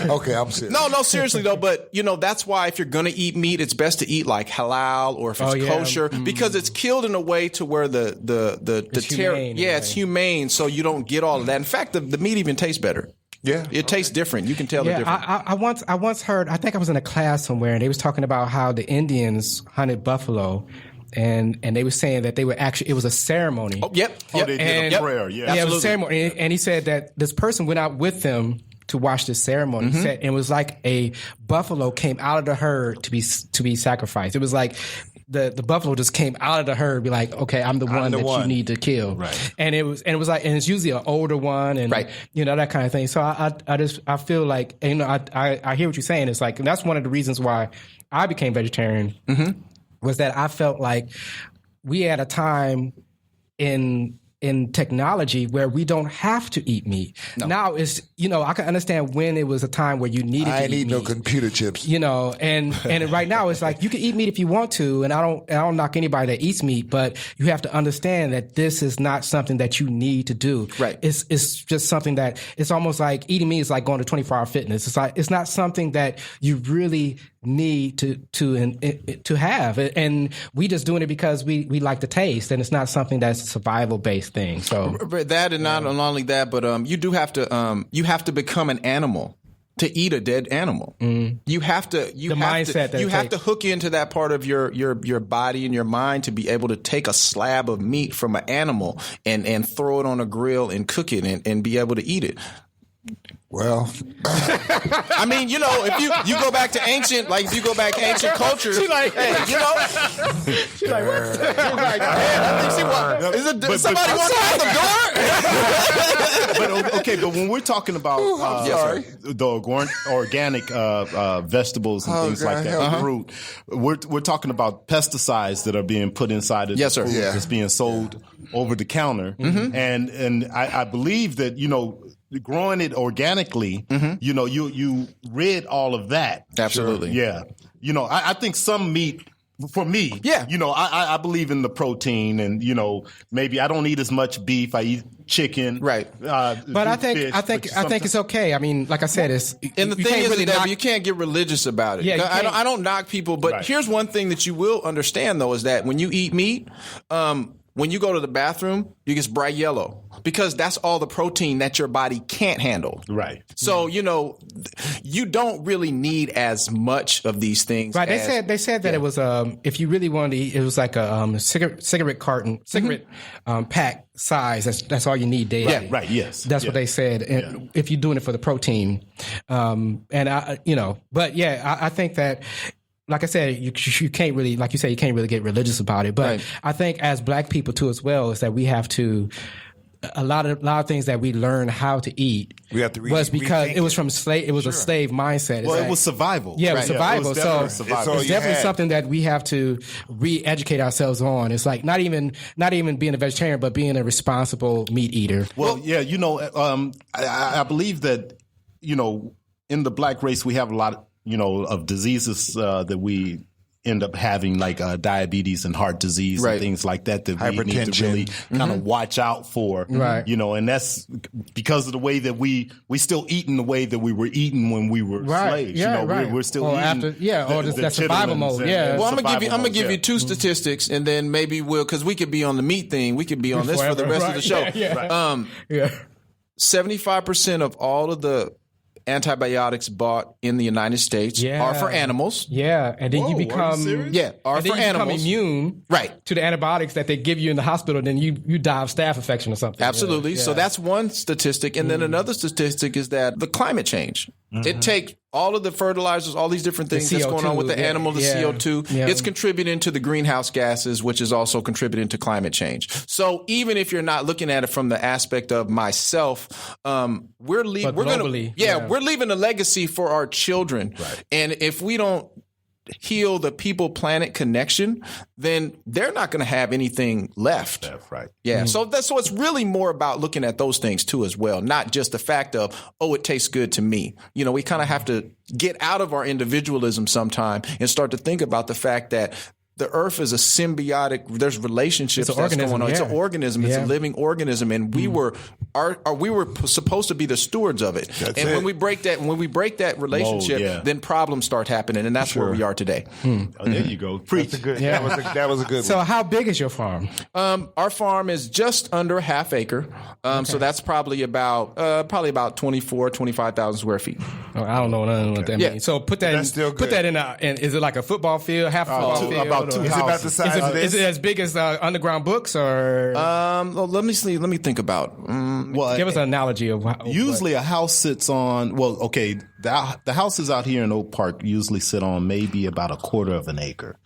Okay, I'm serious. No, seriously though. But that's why if you're gonna eat meat, it's best to eat like halal or if it's kosher because it's killed in a way to where the terror. It's humane, so you don't get all of that. In fact, the meat even tastes better. Yeah, it tastes different. You can tell the difference. I once heard. I think I was in a class somewhere, and they was talking about how the Indians hunted buffalo. And they were saying that they were actually, it was a ceremony. Oh, yep. They did a prayer, Yeah, it was a ceremony. And he said that this person went out with them to watch this ceremony. He said, and it was like a buffalo came out of the herd to be sacrificed. It was like the buffalo just came out of the herd, be like, okay, I'm the one that you need to kill. Right. And it was like, and it's usually an older one and, that kind of thing. So I feel like, I hear what you're saying. It's like, and that's one of the reasons why I became vegetarian. Was that I felt like we had a time in technology where we don't have to eat meat. No. Now it's, I can understand when it was a time where you needed to eat meat. I need no computer chips. And right now it's like you can eat meat if you want to, and I don't knock anybody that eats meat, but you have to understand that this is not something that you need to do. Right. It's just something that it's almost like eating meat is like going to 24-hour fitness. It's like it's not something that you really need to have, and we just doing it because we like the taste, and it's not something that's a survival based thing. So that, and not only that, but you do have to become an animal to eat a dead animal. You have to hook into that part of your body and your mind to be able to take a slab of meat from an animal and throw it on a grill and cook it and be able to eat it. Well, I mean, if you go back to ancient culture, she's like, she's like, what? She's like, man, I think she wants. Is somebody walking out the door? But when we're talking about the organic vegetables and things like that, fruit, we're talking about pesticides that are being put inside of the food that's being sold over the counter, and I believe that growing it organically, you rid all of that. Absolutely. Yeah. I think some meat, for me, I believe in the protein and, maybe I don't eat as much beef. I eat chicken. Right. But I think it's okay. I mean, like I said, and the thing is that you can't get religious about it. Yeah, I don't knock people, but here's one thing that you will understand though, is that when you eat meat, when you go to the bathroom, you get bright yellow because that's all the protein that your body can't handle. Right. So, you don't really need as much of these things. Right. They said that it was, if you really wanted to eat, it was like a cigarette pack size. That's all you need daily. Yeah. Right. Yes. That's what they said. And if you're doing it for the protein, I think that, like I said, you can't really, like you said, you can't really get religious about it. But I think as Black people too, as well, is that we have to a lot of things that we learned how to eat We have to was because rethink it was from slave. It was a slave mindset. It's Well, like- it was survival. Yeah, it was survival. It was So definitely survival. all it's you definitely had. something that we have to re-educate ourselves on. It's like not even being a vegetarian, but being a responsible meat eater. Well, yeah, I believe that, in the black race, we have a lot, of diseases that we end up having, like diabetes and heart disease and things like that we need to Hypertension. really kind of watch out for. Right. And that's because of the way that we still eating the way that we were eating when we were slaves. Yeah, right. We're still or eating. or that survival chitlins mode. and- Yeah. and Well, I'm survival gonna give mode, you two statistics, and then maybe because we could be on the meat thing, we could be on this for the Forever, rest of the show. right. Yeah. Yeah. 75% of all of the antibiotics bought in the United States are for animals. Yeah, and then Whoa, you are you become serious? Yeah, are and then for you animals. become immune Right. to the antibiotics that they give you in the hospital. Then you die of staph infection or something. Absolutely. Yeah. So that's one statistic. And then another statistic is that the climate change. It takes all of the fertilizers, all these different things that's going on with the CO2, animal, the yeah. CO2. Yeah. It's contributing to the greenhouse gases, which is also contributing to climate change. So even if you're not looking at it from the aspect of myself, we're globally, we're leaving a legacy for our children. Right. And if we don't heal the people-planet connection, then they're not going to have anything left. That's right. Yeah. So it's really more about looking at those things too as well, not just the fact of, it tastes good to me. We kind of have to get out of our individualism sometime and start to think about the fact that the earth is a symbiotic, there's relationships It's an that's going on. organism, It's an organism. It's Yeah. a living organism. And we were supposed to be the stewards of it. That's and it. when we break that relationship, yeah. then problems start happening. And that's where we are today. Oh, there you go. Preach. That's a good. That was a good So one. how big is your farm? Our farm is just under a half acre. So that's probably about 25,000 square feet. Oh, I don't know what that Yeah. means. So put that That's still put good. that in is it like a football field, half a football field? about two or- Is it about the size of Is this? it as big as Underground Books, or Well, let me see. Let me think about. Well, give us an analogy of usually a house sits on, the houses out here in Oak Park usually sit on maybe about a quarter of an acre.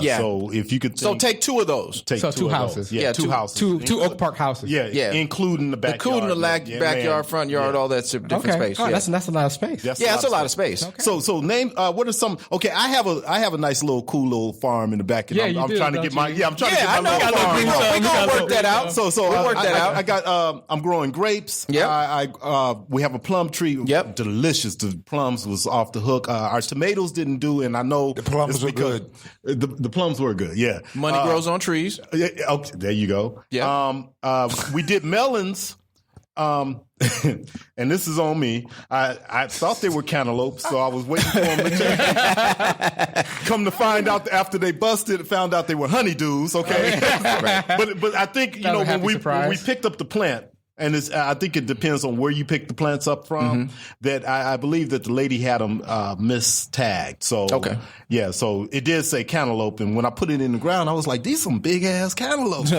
Yeah. So if you could So think, take two of those. take So two of houses. those. Yeah, Yeah, two houses. two Oak Park houses. Yeah, including the The backyard. cool in the Yeah, backyard, man. front yard, Yeah. all that's a different Okay. space. Oh, yeah, that's a lot of space. That's it's a lot of space. So name what are some? Okay, I have a nice little cool little farm in the back. And Yeah, I'm you do, trying to don't get you? my I'm trying to Yeah, I get my know. little farm. We gonna work that out. So We'll work that out. I got I'm growing grapes. Yep. We have a plum tree. Yep. Delicious. The plums was off the hook. Our tomatoes didn't do, and I know the plums were good. The plums were good. Yeah. Money grows on trees. Yeah, okay, there you go. Yeah. We did melons. And this is on me. I thought they were cantaloupes, so I was waiting for them to change. Come to find out after they busted, found out they were honeydews. Okay, but I think That was a when happy we surprise. picked up the plant. And I think it depends on where you pick the plants up from. That I believe that the lady had them mistagged. So yeah, so it did say cantaloupe, and when I put it in the ground, I was like, "These some big ass cantaloupes."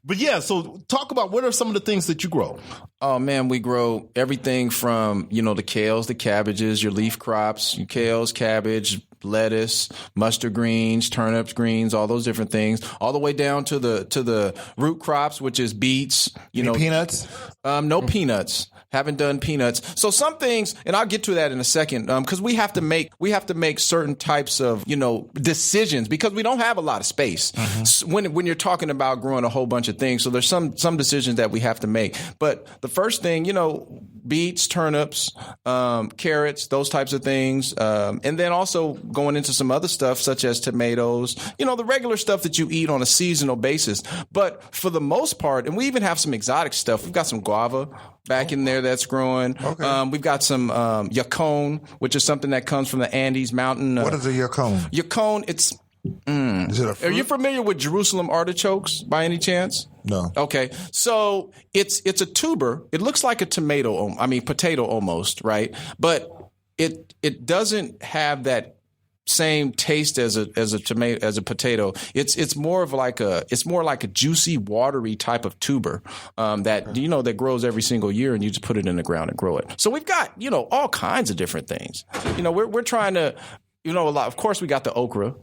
But yeah, so talk about what are some of the things that you grow. Oh man, we grow everything from the kales, the cabbages, your leaf crops, your kales, cabbage, lettuce, mustard greens, turnips, greens, all those different things, all the way down to the root crops, which is beets. Peanuts? No peanuts. Haven't done peanuts. So some things, and I'll get to that in a second, because we have to make certain types of decisions because we don't have a lot of space when you're talking about growing a whole bunch of things. So there's some decisions that we have to make. But the first thing, beets, turnips, carrots, those types of things, and then also going into some other stuff such as tomatoes, the regular stuff that you eat on a seasonal basis. But for the most part, and we even have some exotic stuff. We've got some guava back in there that's growing. Okay. We've got some yacon, which is something that comes from the Andes mountain. What is a yacon? Yacon, it's... Is it a fruit? Are you familiar with Jerusalem artichokes by any chance? No. Okay. So it's a tuber. It looks like a potato almost, right? But it doesn't have that same taste as a potato. It's more like a juicy, watery type of tuber that grows every single year, and you just put it in the ground and grow it. So we've got all kinds of different things. We're trying to a lot. Of course, we got the okra.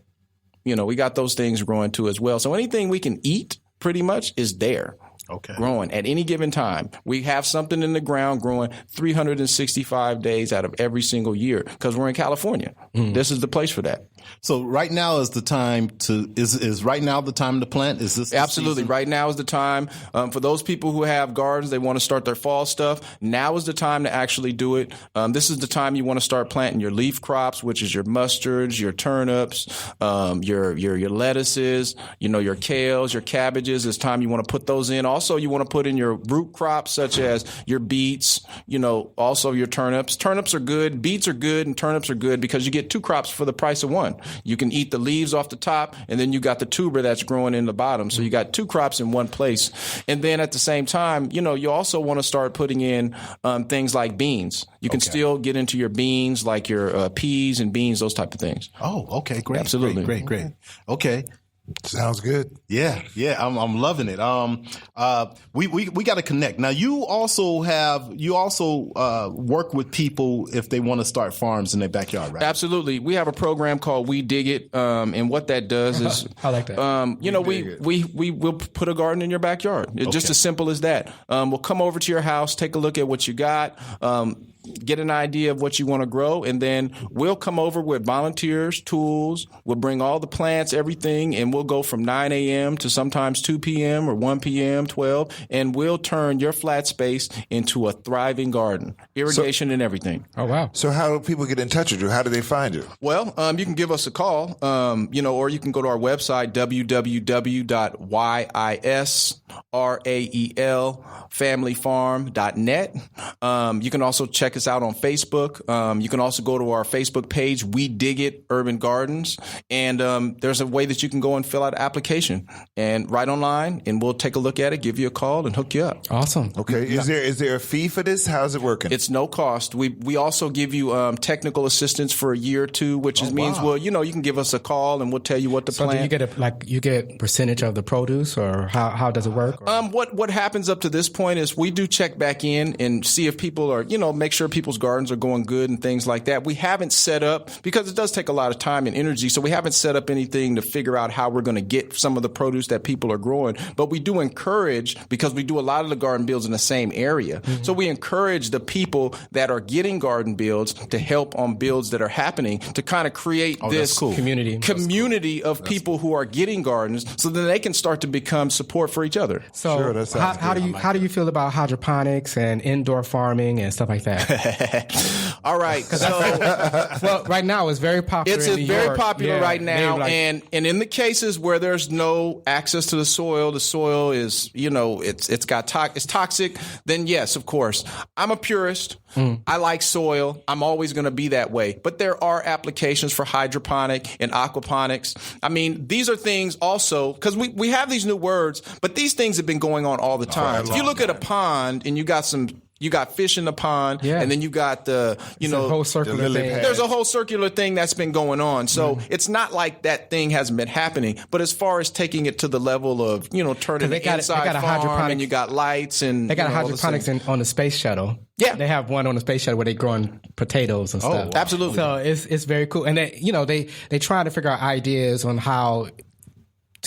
We got those things growing too as well. So anything we can eat pretty much is there. Okay. Growing at any given time. We have something in the ground growing 365 days out of every single year because we're in California. This is the place for that. So right now is the time is right now the time to plant? Is this Absolutely. season? Right now is the time. For those people who have gardens, they want to start their fall stuff. Now is the time to actually do it. This is the time you want to start planting your leaf crops, which is your mustards, your turnips, your lettuces, your kales, your cabbages. It's time you want to put those in. Also, you want to put in your root crops such as your beets, also your turnips. Turnips are good, beets are good, and turnips are good because you get 2 crops for the price of 1. You can eat the leaves off the top, and then you got the tuber that's growing in the bottom. So you got 2 crops in one place. And then at the same time, you also want to start putting in things like beans. You can still get into your beans, like your peas and beans, those type of things. Oh, okay, great. Absolutely. Great. Okay. Sounds good. Yeah, I'm loving it. We got to connect. Now, you also work with people if they want to start farms in their backyard, right? Absolutely. We have a program called We Dig It, and what that does is, I like that. we will put a garden in your backyard. It's just as simple as that. We'll come over to your house, take a look at what you got. Get an idea of what you want to grow, and then we'll come over with volunteers, tools. We'll bring all the plants, everything, and we'll go from 9 a.m. to sometimes 2 p.m. or 1 p.m., 12, and we'll turn your flat space into a thriving garden, irrigation and everything. Oh, wow. So how do people get in touch with you? How do they find you? Well, you can give us a call, or you can go to our website, www.ysraelfamilyfarm.net. You can also check us out on Facebook. You can also go to our Facebook page, We Dig It Urban Gardens. And there's a way that you can go and fill out an application and write online, and we'll take a look at it, give you a call, and hook you up. Awesome. Okay. Yeah. Is there a fee for this? How's it working? It's no cost. We also give you technical assistance for a year or 2, which means, well, you can give us a call and we'll tell you what to plant. So do you get a percentage of the produce, or how does it work? What happens up to this point is we do check back in and see if people are, make sure people's gardens are going good and things like that. We haven't set up, because it does take a lot of time and energy, so we haven't set up anything to figure out how we're going to get some of the produce that people are growing. But we do encourage, because we do a lot of the garden builds in the same area. Mm-hmm. So we encourage the people that are getting garden builds to help on builds that are happening, to kind of create this community of people who are getting gardens, so then they can start to become support for each other. So how do you feel about hydroponics and indoor farming and stuff like that? All right. Well, right now it's very popular. It's very popular right now, and in the cases where there's no access to the soil is it's toxic. Then yes, of course, I'm a purist. I like soil. I'm always going to be that way. But there are applications for hydroponic and aquaponics. I mean, these are things also, because we have these new words, but these things have been going on all the time. If you look at a pond and you got fish in the pond, and then you got the whole circular thing. There's a whole circular thing that's been going on. So it's not like that thing hasn't been happening. But as far as taking it to the level of turning the inside farm, and you got lights, and they got a hydroponics on the space shuttle. Yeah, they have one on the space shuttle where they're growing potatoes and stuff. Wow. Absolutely. So it's very cool, and they try to figure out ideas on how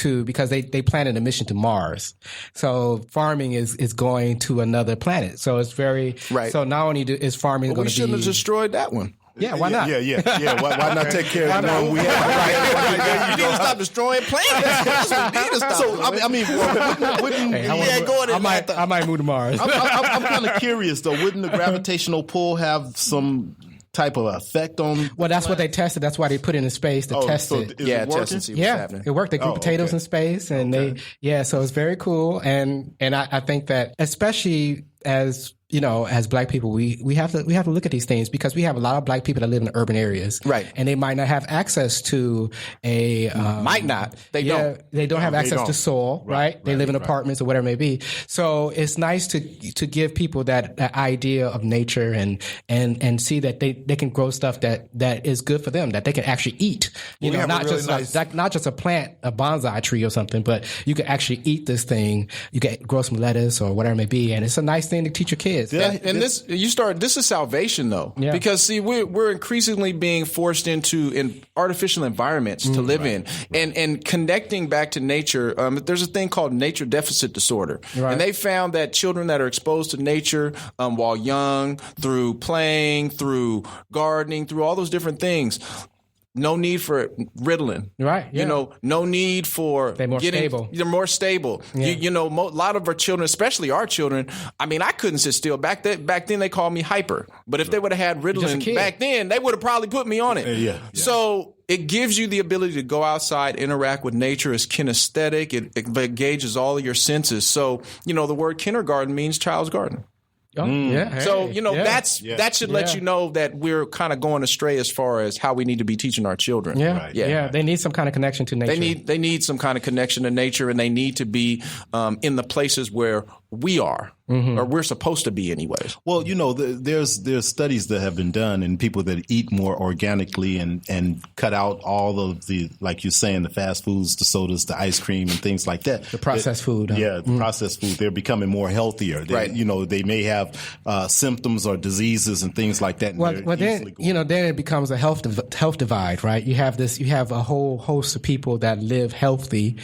because they planted a mission to Mars. So farming is going to another planet. So it's very right. So not only is farming going to be, we shouldn't have destroyed that one. Yeah, why not? Yeah. Why not take care of the one we have? Right. You need to stop destroying planets. That's what we need to stop. So I mean, I might move to Mars. I'm kind of curious though. Wouldn't the gravitational pull have some type of effect on? Well, that's what they tested. That's why they put it in space to test it. Test and see what's happening. It worked. They grew potatoes in space, and so it's very cool. And I think that especially as Black people, we have to look at these things, because we have a lot of Black people that live in urban areas, right? And they might not have access to They don't have access to soil, right? They live in apartments or whatever it may be. So it's nice to give people that idea of nature and see that they can grow stuff that is good for them, that they can actually eat. Not just a plant, a bonsai tree or something, but you can actually eat this thing. You can grow some lettuce or whatever it may be, and it's a nice thing to teach your kids. kids. And this is salvation though, because see, we're increasingly being forced into artificial environments to live in, and connecting back to nature. There's a thing called nature deficit disorder, and they found that children that are exposed to nature while young, through playing, through gardening, through all those different things. No need for Ritalin. Right. Yeah. No need for They're more stable. They're more stable. Yeah. A lot of our children, especially our children, I mean, I couldn't sit still. Back then they called me hyper. But if they would have had Ritalin back then, they would have probably put me on it. Yeah. So it gives you the ability to go outside, interact with nature. It's kinesthetic. It engages all of your senses. So, the word kindergarten means child's garden. Oh, yeah. So, that should let you know that we're kind of going astray as far as how we need to be teaching our children. Yeah. Right. Yeah. They need some kind of connection to nature. They need some kind of connection to nature, and they need to be in the places where we are, or we're supposed to be anyways. Well, there's studies that have been done in people that eat more organically and cut out all of the, like you're saying, the fast foods, the sodas, the ice cream and things like that. The processed food. Yeah, the processed food. They're becoming more healthier. They may have symptoms or diseases and things like that. Well, then it becomes a health divide, right? You have a whole host of people that live healthy,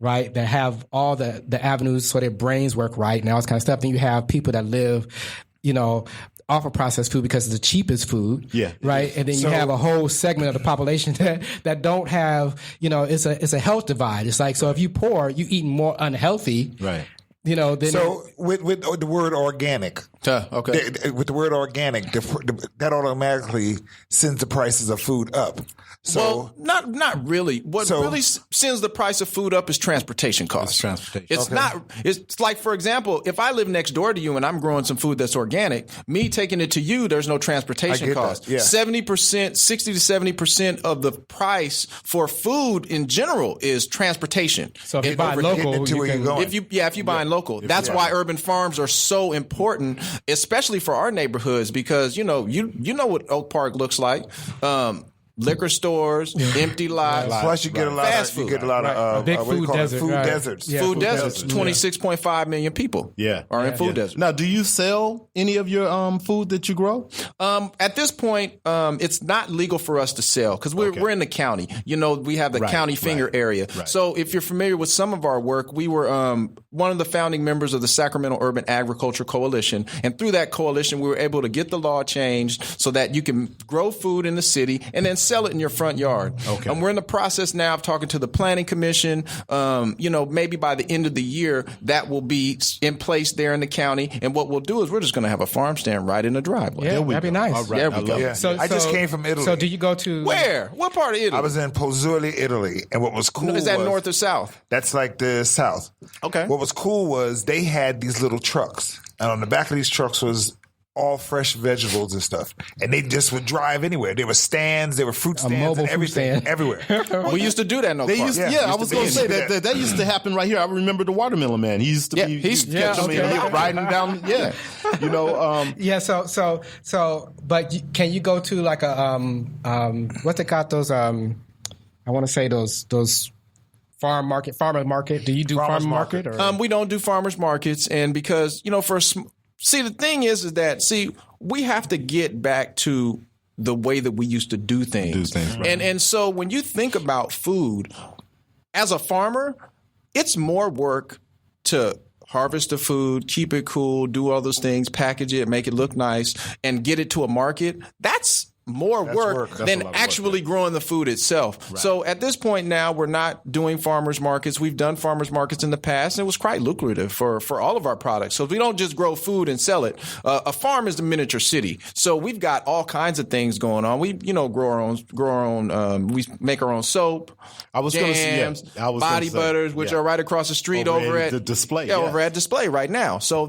right, that have all the avenues so their brains work right and all this kind of stuff. Then you have people that live, off of processed food because it's the cheapest food, right? And then you have a whole segment of the population that don't have, it's a health divide. It's like, so if you're poor, you eat more unhealthy, right? Then so with the word organic, with the word organic, that automatically sends the prices of food up. So not really. What really sends the price of food up is transportation costs. It's transportation. It's not. It's like, for example, if I live next door to you and I'm growing some food that's organic, me taking it to you, there's no transportation cost. 60 to 70% of the price for food in general is transportation. So if you buy local, if you buy local, that's why urban farms are so important, especially for our neighborhoods, because you know what Oak Park looks like. Liquor stores, empty lots. Plus, you get a lot fast food. You get a lot of big food deserts. Food deserts. Yeah, food deserts. 26.5 million people. Are in food deserts. Now, do you sell any of your food that you grow? At this point, it's not legal for us to sell because we're in the county. We have the county finger area. Right. So, if you're familiar with some of our work, we were one of the founding members of the Sacramento Urban Agriculture Coalition, and through that coalition, we were able to get the law changed so that you can grow food in the city and then sell it in your front yard. Okay. We're in the process now of talking to the Planning Commission. Maybe by the end of the year, that will be in place there in the county. And what we'll do is we're just going to have a farm stand right in the driveway. Yeah, that'd be nice. All right. There we go. Yeah. So I just came from Italy. So do you go to where? What part of Italy? I was in Pozzuoli, Italy, and what was cool is that north or south? That's like the south. Okay. What was cool was they had these little trucks, and on the back of these trucks was all fresh vegetables and stuff, and they just would drive anywhere. There were stands, there were fruit stands, and everything everywhere. We used to do that in Oak Park. I was going to say that used to happen right here. I remember the watermelon man. He used to be riding down. But can you go to like a what's it called? Those I want to say those farmer market. Do you do farmer market? Or? We don't do farmers markets, and because the thing is that we have to get back to the way that we used to do things. Right. And so when you think about food, as a farmer, it's more work to harvest the food, keep it cool, do all those things, package it, make it look nice, and get it to a market. That's more work than actually growing the food itself. Right. So at this point now, we're not doing farmers markets. We've done farmers markets in the past, and it was quite lucrative for all of our products. So we don't just grow food and sell it. A farm is the miniature city. So we've got all kinds of things going on. We, grow our own. We make our own soap. Jams, body butters, which are right across the street over at the display. Over at display right now. So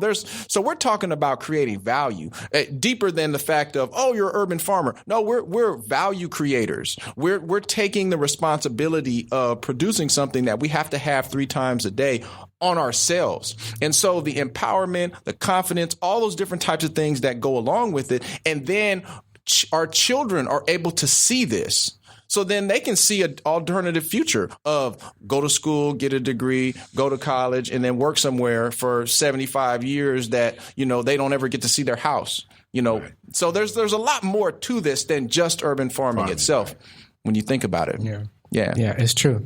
we're talking about creating value deeper than the fact of, you're an urban farmer. No, we're value creators. We're taking the responsibility of producing something that we have to have 3 times a day on ourselves. And so the empowerment, the confidence, all those different types of things that go along with it. And then our children are able to see this. So then they can see an alternative future of go to school, get a degree, go to college, and then work somewhere for 75 years that, you know, they don't ever get to see their house. You know, so there's a lot more to this than just urban farming itself when you think about it. Yeah, it's true.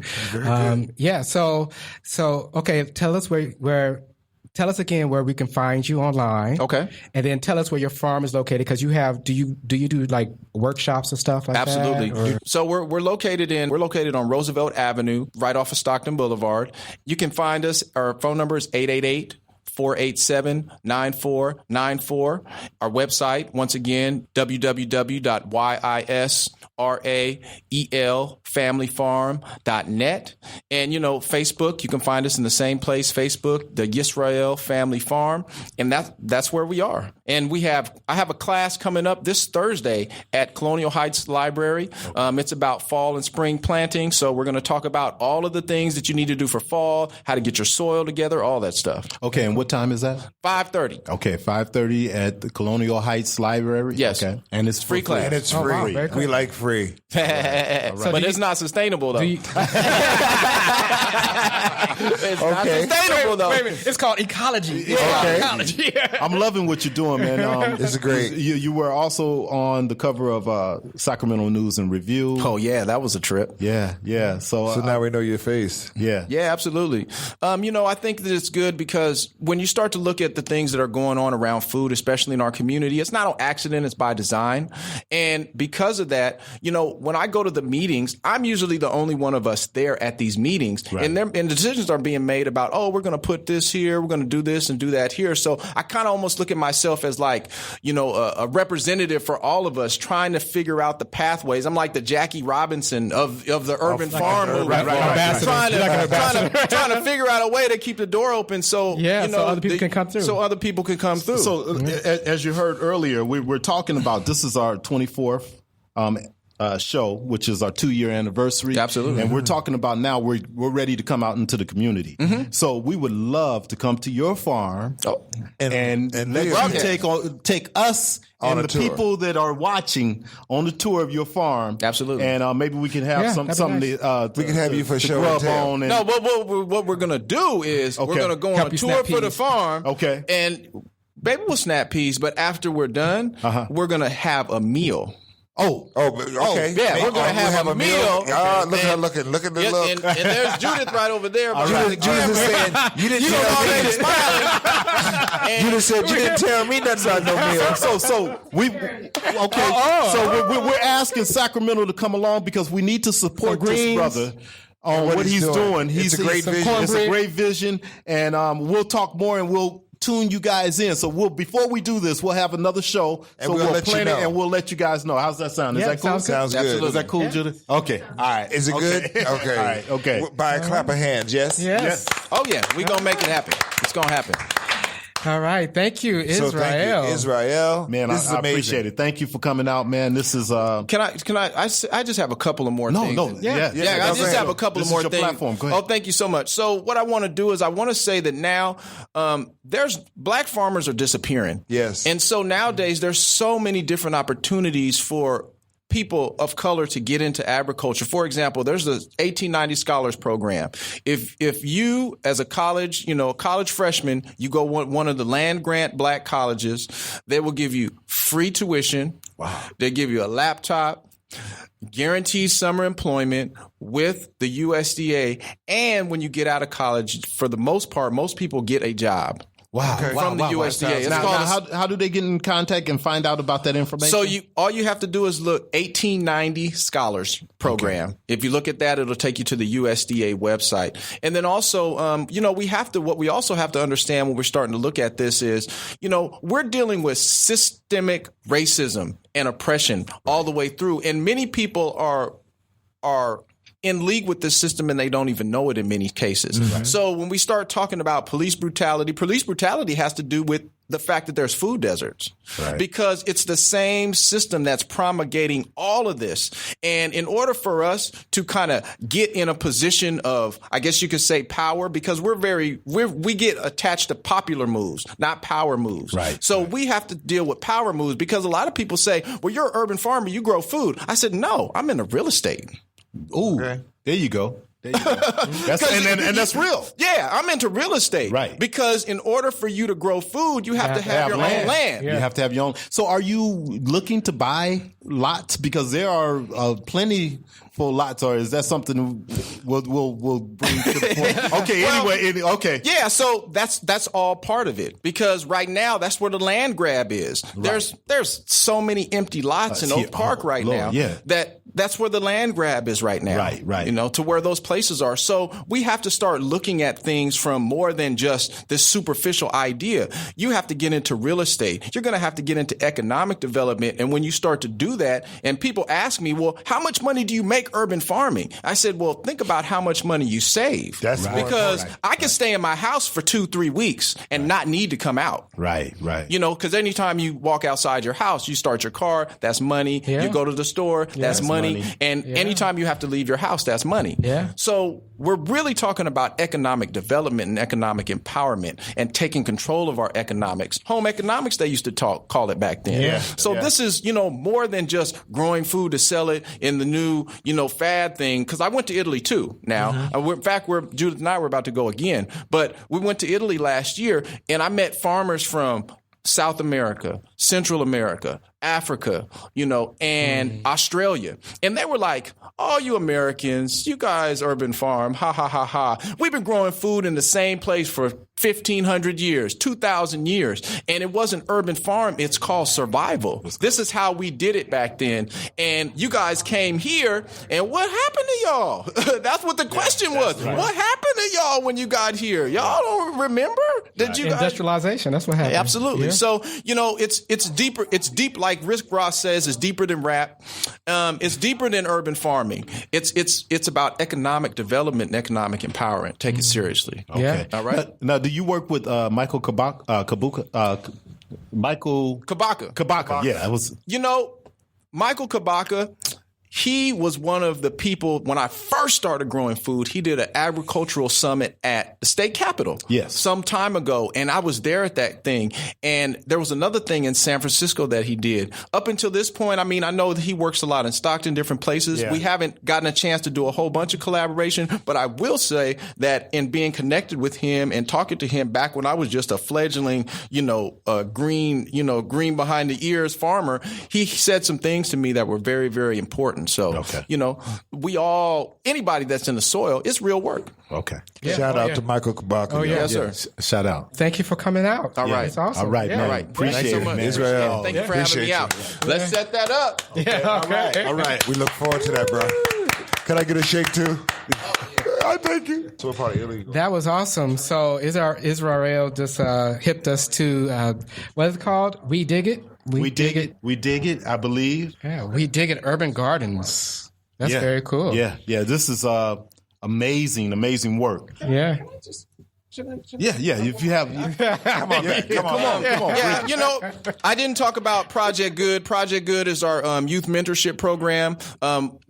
So okay, tell us tell us again where we can find you online. Okay. And then tell us where your farm is located, because you have, do you do like workshops and stuff like Absolutely. that? Absolutely. So we're located on Roosevelt Avenue, right off of Stockton Boulevard. You can find us. Our phone number is 888-487-9494. Our website, once again, www.ysraelfamilyfarm.net. And, you know, Facebook, you can find us in the same place, Facebook, the Yisrael Family Farm. And that's where we are. And I have a class coming up this Thursday at Colonial Heights Library. It's about fall and spring planting. So we're going to talk about all of the things that you need to do for fall, how to get your soil together, all that stuff. Okay, and what time is that? 5:30. Okay, 5:30 at the Colonial Heights Library. Yes. Okay. And it's Free class. And it's free. wow, very cool. We like free. But it's not sustainable, though. It's not sustainable, though. Wait a minute. It's called ecology. Okay. Ecology. I'm loving what you're doing, man. This is great. You were also on the cover of Sacramento News and Review. Oh, yeah, that was a trip. Yeah. So now we know your face. Yeah. Yeah, absolutely. You know, I think that it's good because when you start to look at the things that are going on around food, especially in our community, it's not on accident, it's by design. And because of that, you know, when I go to the meetings, I'm usually the only one of us there at these meetings. Right. And decisions are being made about, we're going to put this here, we're going to do this and do that here. So I kind of almost look at myself as like, you know, a representative for all of us trying to figure out the pathways. I'm like the Jackie Robinson of the urban farm movement. Trying to figure out a way to keep the door open so other people can come through. So other people can come through. So as you heard earlier, we're talking about, this is our 24th show, which is our 2-year anniversary. Absolutely. And we're talking about now we're ready to come out into the community. Mm-hmm. So we would love to come to your farm and let you take us and the people that are watching on the tour of your farm. Absolutely. And maybe we can have something we can have you for show and tell. No, what we're going to do is we're going to go on a tour for the farm. Okay. And maybe we'll snap peas, but after we're done, we're going to have a meal. Okay. Yeah, we're going to have a meal. Look at her looking. Look at the look. And there's Judith right over there. Judith is saying, you didn't tell me. Judith said, you didn't tell me nothing about no meal. So we're asking Sacramento to come along because we need to support this brother on what he's doing. It's a great vision. It's a great vision. And we'll talk more and we'll tune you guys in. So before we do this, we'll have another show. And we'll plan it and we'll let you guys know. How's that sound? Is that cool? Sounds good. Absolutely. Is that cool, Judith? Okay. All right. Is it good? Okay. All right. Okay. By a clap of hands, yes? Yes. Oh, yeah. We're going to make it happen. It's going to happen. All right. Thank you, Israel. So thank you, Israel. Man, this is I amazing. appreciate it. Thank you for coming out, man. This is Can I just have a couple of more things. No. Yeah, I just have a couple of more things. Platform. Go ahead. Oh, thank you so much. So what I want to do is I want to say that now there's black farmers are disappearing. Yes. And so nowadays there's so many different opportunities for people of color to get into agriculture. For example, there's the 1890 Scholars Program. If you, as a college freshman, you go one of the land grant black colleges, they will give you free tuition. Wow. They give you a laptop, guaranteed summer employment with the USDA, and when you get out of college, for the most part, most people get a job. Wow. Okay. From the USDA. How do they get in contact and find out about that information? So all you have to do is look 1890 Scholars Program. Okay. If you look at that, it'll take you to the USDA website. And then also, what we also have to understand when we're starting to look at this is, we're dealing with systemic racism and oppression all the way through. And many people are in league with this system and they don't even know it in many cases. Mm-hmm. So when we start talking about police brutality has to do with the fact that there's food deserts, because it's the same system that's promulgating all of this. And in order for us to kind of get in a position of, I guess you could say, power, because we get attached to popular moves, not power moves. Right. So we have to deal with power moves, because a lot of people say, well, you're an urban farmer, you grow food. I said, no, I'm into real estate. Ooh, there you go. And that's real. Yeah, I'm into real estate. Right. Because in order for you to grow food, you have to have your own land. You have to have your own. So are you looking to buy lots? Because there are plenty for lots, or is that something we'll bring to the point? Okay, okay. Yeah, so that's all part of it, because right now that's where the land grab is. Right. There's so many empty lots in Oak Park now that's where the land grab is right now. Right. You know, to where those places are. So we have to start looking at things from more than just this superficial idea. You have to get into real estate. You're going to have to get into economic development. And when you start to do that, and people ask me, well, how much money do you make urban farming? I said, well, think about how much money you save. That's right. Because I can stay in my house for 2-3 weeks and not need to come out. Right. You know, because anytime you walk outside your house, you start your car, that's money. Yeah. You go to the store, that's money. And anytime you have to leave your house, that's money. Yeah. So we're really talking about economic development and economic empowerment and taking control of our economics. Home economics, they used to call it back then. Yeah. So this is, more than just growing food to sell it in the new, fad thing. Because I went to Italy too now. In fact, Judith and I were about to go again. But we went to Italy last year, and I met farmers from South America, Central America, Africa, and Australia. And they were like, oh, you Americans, you guys urban farm, ha, ha, ha, ha. We've been growing food in the same place for 1,500 years, 2,000 years. And it wasn't urban farm. It's called survival. This is how we did it back then. And you guys came here, and what happened to y'all? That's what the question was. Right. What happened to y'all when you got here? Y'all don't remember? Did you guys? Industrialization, that's what happened. Absolutely. Yeah. So, it's deeper. It's deep, like Rick Ross says, it's deeper than rap. It's deeper than urban farming. It's about economic development and economic empowerment. Take it seriously. Okay. Yeah. All right. Now, do you work with Michael Michael Kabaka? Yeah, I was. Michael Kabaka, he was one of the people, when I first started growing food, he did an agricultural summit at the state capitol some time ago. And I was there at that thing. And there was another thing in San Francisco that he did. Up until this point, I know that he works a lot in Stockton, different places. Yeah. We haven't gotten a chance to do a whole bunch of collaboration. But I will say that in being connected with him and talking to him back when I was just a fledgling, green behind the ears farmer, he said some things to me that were very, very important. So, anybody that's in the soil, it's real work. Okay. Yeah. Shout out to Michael Kabaka. Oh, yeah, sir. Shout out. Thank you for coming out. All right. That's awesome. All right, man. All right. Appreciate so much. it, man. Israel. Thank you for having me out. Let's set that up. Okay. All right. We look forward to that, bro. Can I get a shake too? I thank you. So we're probably illegal. That was awesome. So Israel just hipped us to, what is it called? We Dig It? We dig it. We dig it, I believe. Yeah, We Dig It Urban Gardens. That's very cool. Yeah. This is amazing work. Yeah. Yeah. If you have, come on, man. Come on. Yeah, I didn't talk about Project Good. Project Good is our youth mentorship program.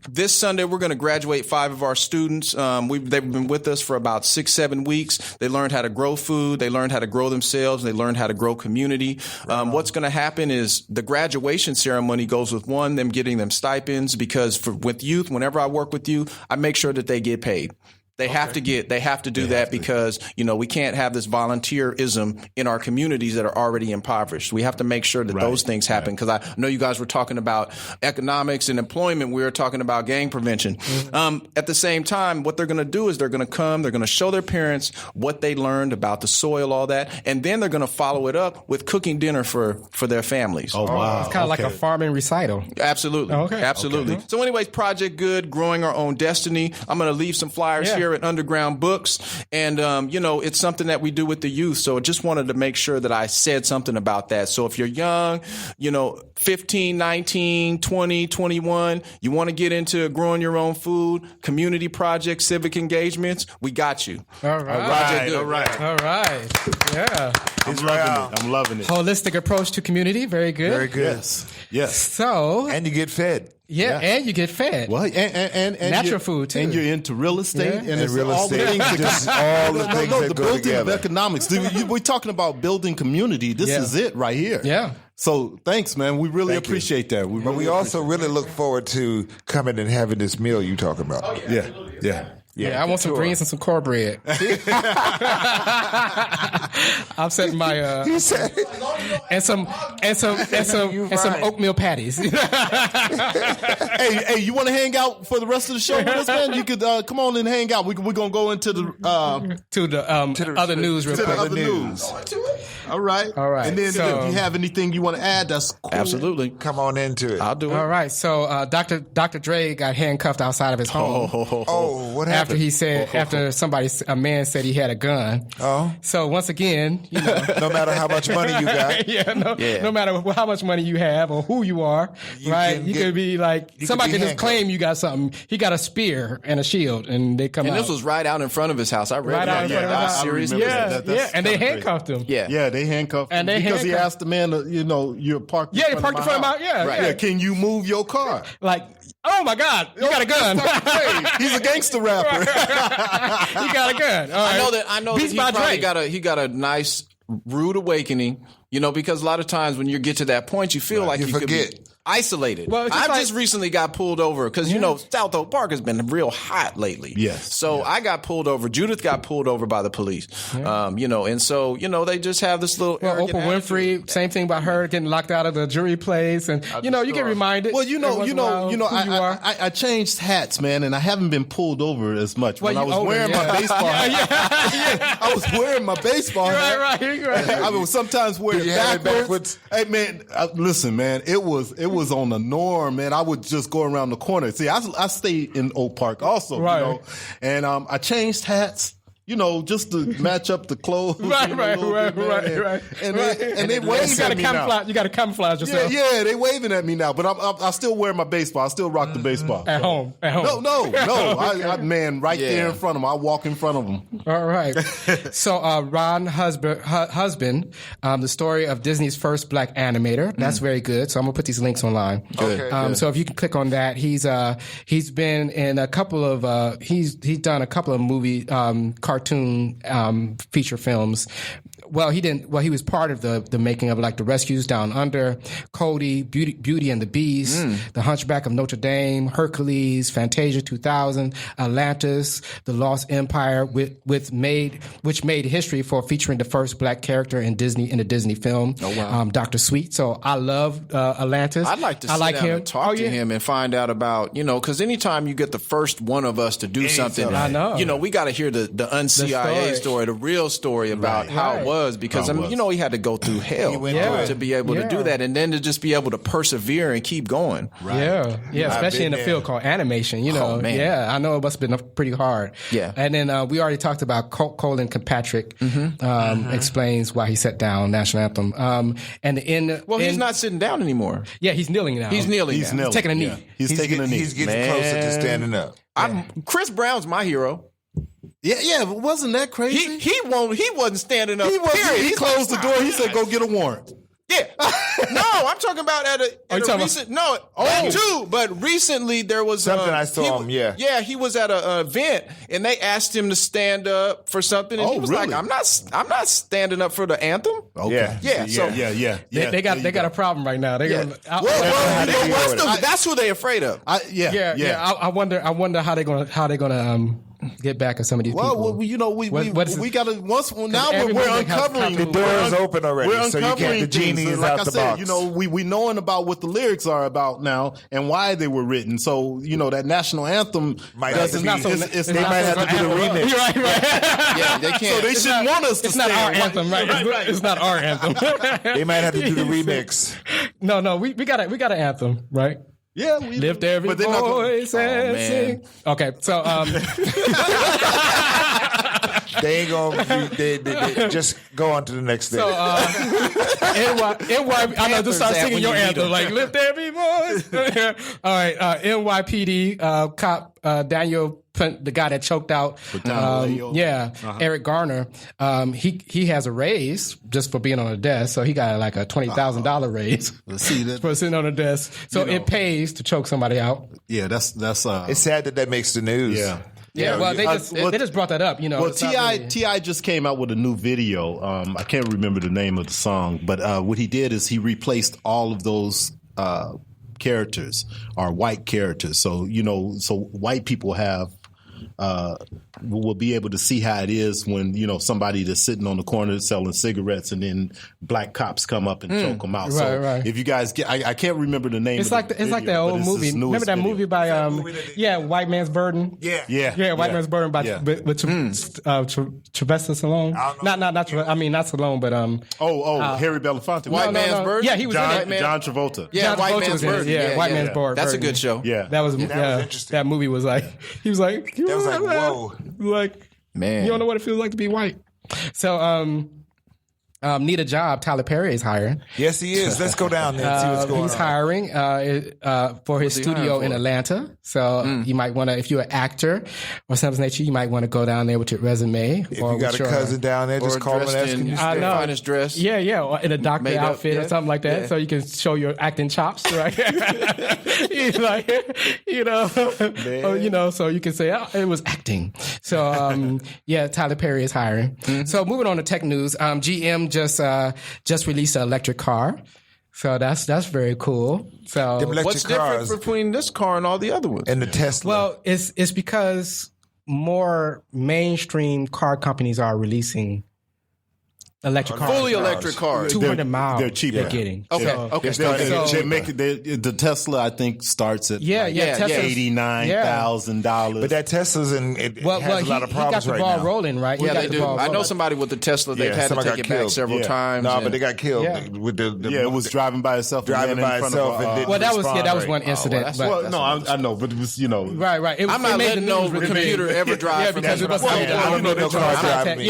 This Sunday, we're going to graduate 5 of our students. They've been with us for about 6-7 weeks. They learned how to grow food. They learned how to grow themselves. They learned how to grow community. What's going to happen is the graduation ceremony goes with them getting them stipends, because with youth, whenever I work with you, I make sure that they get paid. They have to do that because, we can't have this volunteerism in our communities that are already impoverished. We have to make sure that those things happen, because I know you guys were talking about economics and employment. We were talking about gang prevention. Mm-hmm. At the same time, what they're going to do is they're going to come, they're going to show their parents what they learned about the soil, all that, and then they're going to follow it up with cooking dinner for their families. Oh, wow. It's kind of like a farming recital. Absolutely. Okay. Absolutely. Okay. So anyways, Project Good, growing our own destiny. I'm going to leave some flyers here here at Underground Books. And, it's something that we do with the youth. So I just wanted to make sure that I said something about that. So if you're young, 15, 19, 20, 21, you want to get into growing your own food, community projects, civic engagements, we got you. All right. All right. Yeah. I'm loving it. Holistic approach to community. Very good. Very good. Yes. So, And you get fed. yeah, and you get fed. Well, and Natural food, too. And you're into real estate, Yeah. and it's real all the estate. things that Just all the things that the go building together. of economics. We're talking about building community. This Yeah. is it right here. Yeah. So thanks, man. We really Thank you. appreciate that. But we also really look forward to coming and having this meal you talking about. Yeah, I want some greens and some cornbread. I'm setting my He said, and some oatmeal patties. Hey, you want to hang out for the rest of the show with us, man? You could come on and hang out. We're gonna go into the to the other news real to the quick. other news. All right. right. And then So- if you have anything you want to add, that's cool. Absolutely. come on into it. I'll do it. All right, so Dr. Dre got handcuffed outside of his home Oh, what happened? after he said a man said he had a gun. Oh. So once again, No matter how much money you got. no matter how much money you have or who you are, right? can You get- could be like you somebody could can be just claim you got something. He got a spear and a shield, and they come And out. this was right out in front of his house. I read Right out in front of his house. Serious. remember yeah, that. That's and they kinda handcuffed him. Yeah. Yeah, they handcuffed And him they because he handcuffed- asked the man, you're parked. Yeah, you parked in front of my yeah, Right. Yeah, yeah. can you move your car? Like, oh my God, you got a gun. He's a gangster rapper. He got a gun. All right. I know that Beats he by probably Dre. got a nice rude awakening, because a lot of times when you get to that point, you feel like You you could be forget. isolated. Well, it's just I like- just recently got pulled over because, South Oak Park has been real hot lately. Yes. So I got pulled over. Judith got pulled over by the police. And so, they just have this little Well, arrogant Oprah attitude. Winfrey, same thing about her getting locked out of the jury place, and you get reminded. Well, every once in a while who you are. I changed hats, man, and I haven't been pulled over as much. Well, When I you was older, wearing my yeah. baseball hat, I was wearing my baseball hat. right. I would sometimes wear Did it you have it backwards. Hey, man, listen, man, it was on the norm, man. I would just go around the corner. See, I stayed in Oak Park also, Right. and I changed hats. Just to match up the clothes. Right. And they waving You got at to me now. camouflage. You got to camouflage yourself Yeah, they waving at me now, but I still wear my baseball. I still rock the baseball. at home. No. Man, right there in front of them. I walk in front of them. All right. So, Ron Husband, the story of Disney's first black animator. That's very good. So I'm gonna put these links online. Good. So if you can click on that, he's been in a couple of he's done a couple of movie cartoon feature films. Well, he didn't. Well, he was part of the making of like The Rescues Down Under, Cody, Beauty and the Beast, The Hunchback of Notre Dame, Hercules, Fantasia 2000, Atlantis, The Lost Empire, which made history for featuring the first black character in the Disney film. Oh wow, Dr. Sweet. So I love Atlantis. I'd like to sit down and talk to him and find out about, because anytime you get the first one of us to do something, I know. We got to hear the un-CIA story, the real story about how it was, because he had to go through hell to be able to do that, and then to just be able to persevere and keep going. Yeah, especially in the field called animation. Oh, man. Yeah, I know it must have been pretty hard. Yeah, and then we already talked about Colin Kirkpatrick explains why he set down national anthem. He's not sitting down anymore. Yeah, he's kneeling now. He's kneeling. He's now. kneeling. He's taking a knee. Yeah. He's taking a knee. He's getting closer to standing up. Chris Brown's my hero. Yeah, but wasn't that crazy? He wasn't standing up. He He's closed the door. He said, "Go get a warrant." Yeah. No, I'm talking about at a recent. That too. But recently there was Something I saw him. Yeah. Yeah, he was at an event and they asked him to stand up for something, and he was really? like, "I'm not standing up for the anthem." Okay. Yeah. So Yeah. They got a problem right now. Well, that's who they afraid of. I wonder how they're gonna get back at some of these people. Well, we got to now we're uncovering The door is open already, We're so you uncovering can't. The genie things. is Like out I the said, box. we knowing about what the lyrics are about now and why they were written. So that national anthem Might doesn't. have to be- It's they not might have to do the remix. Right. Yeah, they can't. So they shouldn't want us to. It's not our anthem, right? It's not our anthem. They might have to do the remix. No, we got an anthem, right? Yeah, we Lift every but they're not gonna- voice and sing. Okay, so They ain't gonna. They just go on to the next day. NY, I know, just start singing your anthem, like lift every voice. All right, NYPD cop Daniel, the guy that choked out, Eric Garner. He has a raise just for being on a desk, so he got like a $20,000 raise for sitting on a desk. So it pays to choke somebody out. Yeah, that's. It's sad that makes the news. Yeah. Yeah, well, they just brought that up, you know. Well, T.I. just came out with a new video. I can't remember the name of the song, but what he did is he replaced all of those characters, are white characters. So, so white people will be able to see how it is when, somebody that's sitting on the corner selling cigarettes and then black cops come up and choke them out. Right. If you guys get, I can't remember the name. It's like that old movie. Remember that movie by White Man's Burden? Yeah. White Man's Burden with Sylvester Stallone. Not Stallone, but Harry Belafonte. White Man's Burden. Yeah, he was in it. John Travolta. Yeah, John White Travolta Man's was in it. Burden. Yeah, White Man's Burden. That's a good show. Yeah, that was interesting. That movie was like he was like whoa, like man, you don't know what it feels like to be white. So need a job. Tyler Perry is hiring. Yes, he is. Let's go down there and see what's going on. He's hiring for his studio in Atlanta. So you might want to, if you're an actor or something like that, you might want to go down there with your resume. If you got a cousin down there, just call him and ask him to stay. Finest dress. Yeah, or in a doctor outfit or something like that, so you can show your acting chops, right? He's like, so you can say, oh, it was acting. So, Tyler Perry is hiring. Mm-hmm. So moving on to tech news, GM just released an electric car. So that's very cool. So what's different between this car and all the other ones? And the Tesla. Well, it's because more mainstream car companies are releasing electric cars. Fully electric cars. 200 miles. They're cheaper. They're getting. Okay. The Tesla, I think, starts at $89,000. But that Tesla's has a lot of problems right now. He got the ball rolling, right? Yeah, they do. I know somebody with the Tesla. They've had to take it back several times. No, but they got killed with the it was driving by itself. Driving by itself. That was one incident. I know, but it was right. I'm not letting no computer ever drive for me.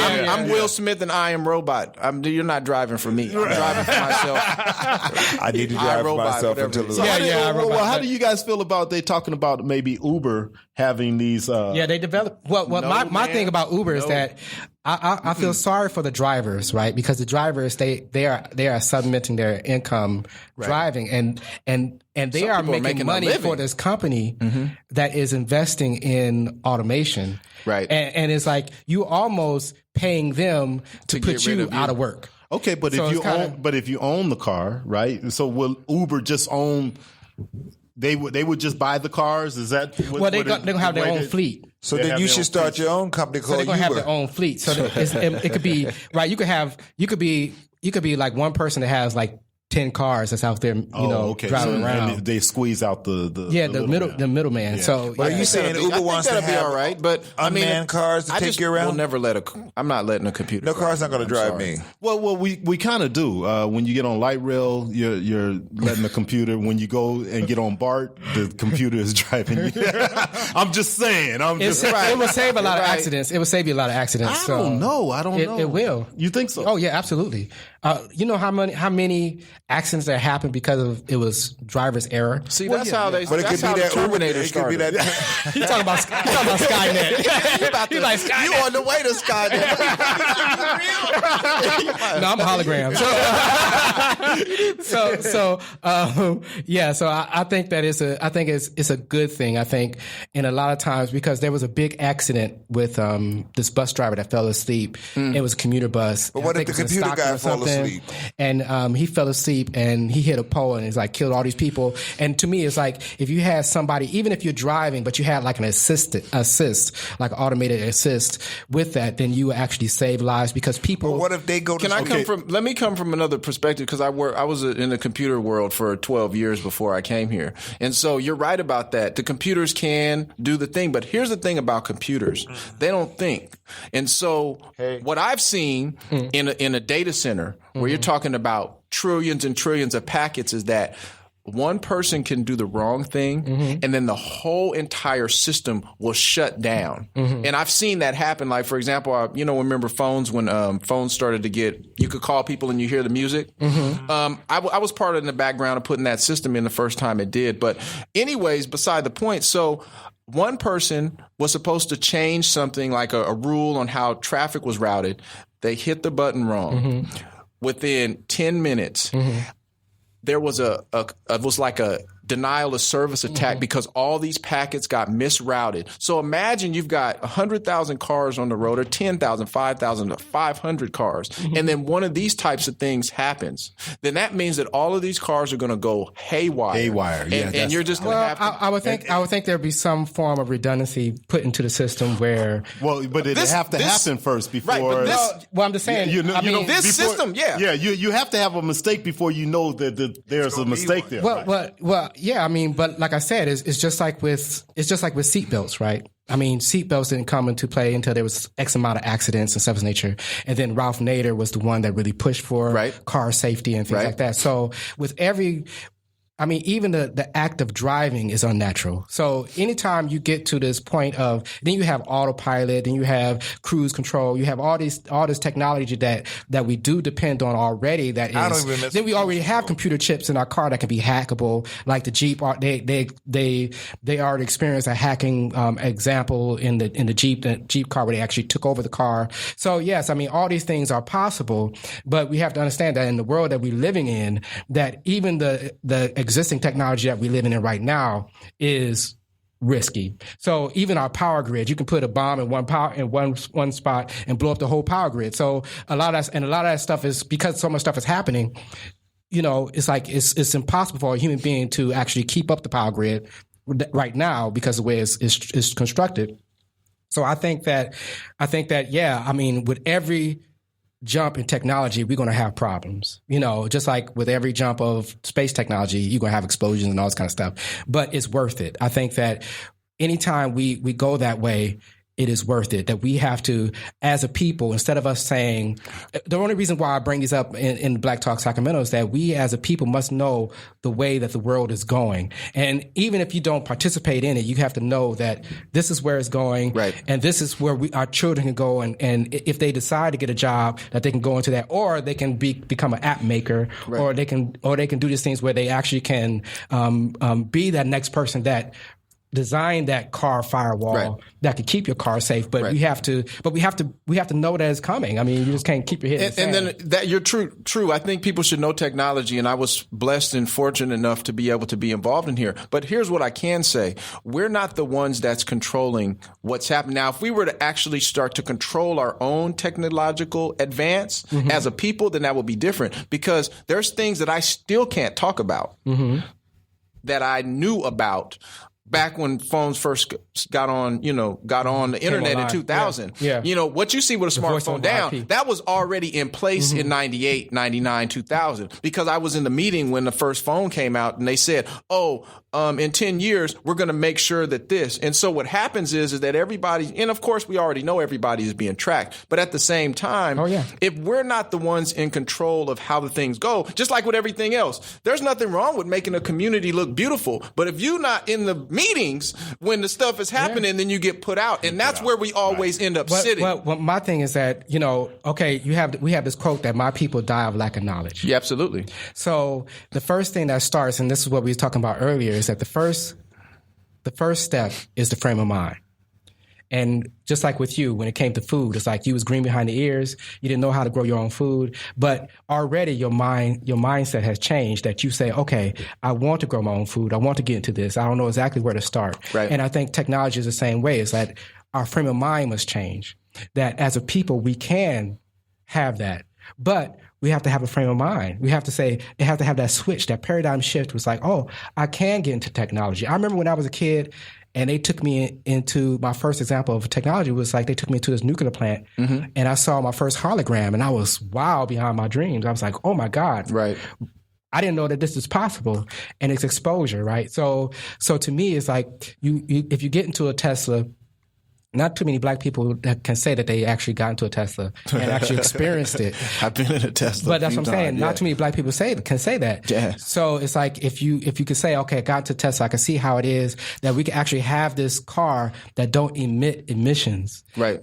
I'm Will Smith and I Am Robot. You're not driving for me. I'm driving for myself. I need to drive for myself until the how do you guys feel about they talking about maybe Uber having these? They developed. My thing about Uber is that I feel sorry for the drivers, right? Because the drivers they are submitting their income driving, and they are making money for this company that is investing in automation, right? And it's like you almost paying them to put you out of work. Okay, but if you own the car, right? So will Uber just own? They would just buy the cars. Is that they don't have their own fleet? So then you should start your own company called Uber. So they're gonna have their own fleet. So it could be right. You could be like one person that has like 10 cars that's out there, driving around. And they squeeze out the middleman. Yeah. So, are you saying Uber wants to have all right? But unmanned cars to take you around? I'm not letting a computer. No car's not going to drive me. Well, we kind of do. When you get on light rail, you're letting the computer. When you go and get on BART, the computer is driving you. I'm just saying. It will save a lot of accidents. It will save you a lot of accidents. I don't know. It will. You think so? Oh yeah, absolutely. You know how many accidents that happened because of it was driver's error. See, that's how they. But it could be that Terminator started. You talking about Skynet? You on the way to Skynet? No, I'm a hologram. So I think that it's a good thing. I think in a lot of times because there was a big accident with this bus driver that fell asleep. It was a commuter bus. But what if the computer guy fell asleep? And he fell asleep and he hit a pole and it's like killed all these people. And to me, it's like if you had somebody, even if you're driving, but you had like an assist, like an automated assist with that, then you actually save lives because people. But what if they go to? Let me come from another perspective because I was in the computer world for 12 years before I came here, and so you're right about that. The computers can do the thing, but here's the thing about computers: they don't think. And so what I've seen in a data center where you're talking about trillions and trillions of packets is that one person can do the wrong thing, and then the whole entire system will shut down. And I've seen that happen. Like, for example, remember phones when phones started to you could call people and you hear the music. I was part of the background of putting that system in the first time it did. But anyways, beside the point. So one person was supposed to change something like a rule on how traffic was routed. They hit the button wrong. Within 10 minutes, there was like a denial of service attack because all these packets got misrouted. So imagine you've got 100,000 cars on the road, or 10,000, 5,000, 500 cars, and then one of these types of things happens. Then that means that all of these cars are going to go haywire. And you're just going to have to. I would think there'd be some form of redundancy put into the system where. Well, but it'd have to happen first before. Right, but I'm just saying. This system, Yeah, you have to have a mistake before you know that there's a mistake there. Well, yeah, but like I said, it's just like with seatbelts, right? I mean, seatbelts didn't come into play until there was X amount of accidents and stuff of this nature. And then Ralph Nader was the one that really pushed for car safety and things like that. So even the act of driving is unnatural. So anytime you get to this point of, then you have autopilot, then you have cruise control, you have all this technology that we do depend on already. Then we already have computer chips in our car that can be hackable. Like the Jeep, they already experienced a hacking example in the Jeep car where they actually took over the car. So yes, all these things are possible, but we have to understand that in the world that we're living in, that even the existing technology that we live in right now is risky. So even our power grid, you can put a bomb in one spot and blow up the whole power grid. So a lot of that stuff is because so much stuff is happening. It's like it's impossible for a human being to actually keep up the power grid right now because of the way it's constructed. So I think that with every jump in technology, we're going to have problems. Just like with every jump of space technology, you're going to have explosions and all this kind of stuff. But it's worth it. I think that anytime we go that way, it is worth it. That we have to, as a people, instead of us saying, the only reason why I bring these up in Black Talk Sacramento is that we as a people must know the way that the world is going. And even if you don't participate in it, you have to know that this is where it's going. Right. And this is where our children can go. And if they decide to get a job, that they can go into that, or they can become an app maker, or they can do these things where they actually can be that next person that design that car firewall that could keep your car safe, but we have to know that it's coming. You just can't keep your head in the sand. And then that you're true. I think people should know technology, and I was blessed and fortunate enough to be able to be involved in here. But here's what I can say. We're not the ones that's controlling what's happening. Now, if we were to actually start to control our own technological advance as a people, then that would be different, because there's things that I still can't talk about that I knew about back when phones first got on the internet in 2000. What you see with a smartphone down, that was already in place in 98, 99, 2000, because I was in the meeting when the first phone came out and they said, in 10 years, we're going to make sure that this. And so what happens is that everybody, and of course we already know everybody is being tracked, but at the same time, if we're not the ones in control of how the things go, just like with everything else, there's nothing wrong with making a community look beautiful. But if you're not in the meetings when the stuff is happening, then you get put out. And that's where we always end up sitting. Well, my thing is that, we have this quote that my people die of lack of knowledge. Yeah, absolutely. So the first thing that starts, and this is what we were talking about earlier, is that the first step is the frame of mind. And just like with you, when it came to food, it's like you was green behind the ears. You didn't know how to grow your own food, but already your mindset has changed, that you say, okay, I want to grow my own food. I want to get into this. I don't know exactly where to start. Right. And I think technology is the same way. It's that our frame of mind must change, that as a people, we can have that, but we have to have a frame of mind. We have to say, it has to have that switch, that paradigm shift was like, I can get into technology. I remember when I was a kid and they took me into, my first example of technology was like, they took me to this nuclear plant and I saw my first hologram and I was wild behind my dreams. I was like, oh my God. Right. I didn't know that this is possible, and it's exposure, right? So to me, it's like if you get into a Tesla, not too many black people that can say that they actually got into a Tesla and actually experienced it. I've been in a Tesla. But that's what I'm saying. Not too many black people can say that. Yeah. So it's like if you could say, okay, I got into Tesla, I can see how it is that we can actually have this car that don't emit emissions. Right.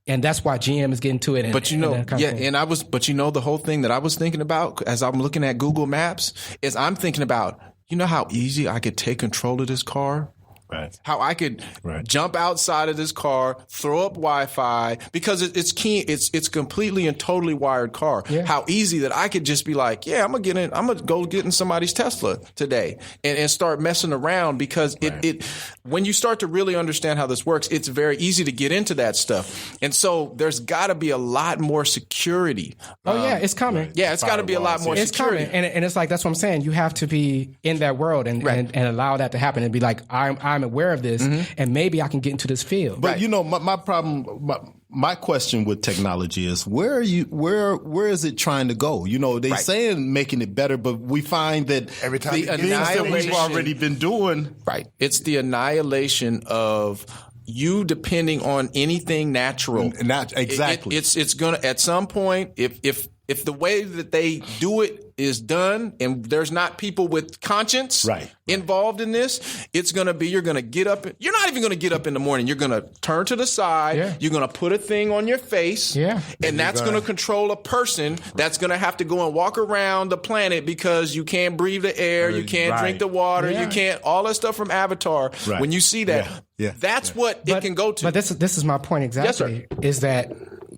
And that's why GM is getting to it. But the whole thing that I was thinking about as I'm looking at Google Maps is I'm thinking about, how easy I could take control of this car? Right. How I could jump outside of this car, throw up Wi-Fi, because it's key. It's completely and totally wired car. Yeah. How easy that I could just be like, yeah, I'm gonna go get in somebody's Tesla today and start messing around, because it when you start to really understand how this works, it's very easy to get into that stuff. And so there's got to be a lot more security. It's coming. Right. Yeah, it's got to be a lot more security. It's coming, and it's like that's what I'm saying. You have to be in that world and allow that to happen and be like, I'm aware of this, and maybe I can get into this field. But my problem, my question with technology is where is it trying to go? They saying making it better, but we find that every time the things that we've already been doing. Right. It's the annihilation of you depending on anything natural. Exactly. It's gonna at some point if the way that they do it is done and there's not people with conscience involved in this, it's going to be, you're going to get up. You're not even going to get up in the morning. You're going to turn to the side. Yeah. You're going to put a thing on your face. Yeah. And that's going to control a person that's going to have to go and walk around the planet because you can't breathe the air. You can't drink the water. Yeah. You can't, all that stuff from Avatar. Right. When you see that, that's what it can go to. But this is my point exactly. Yes, sir. Is that,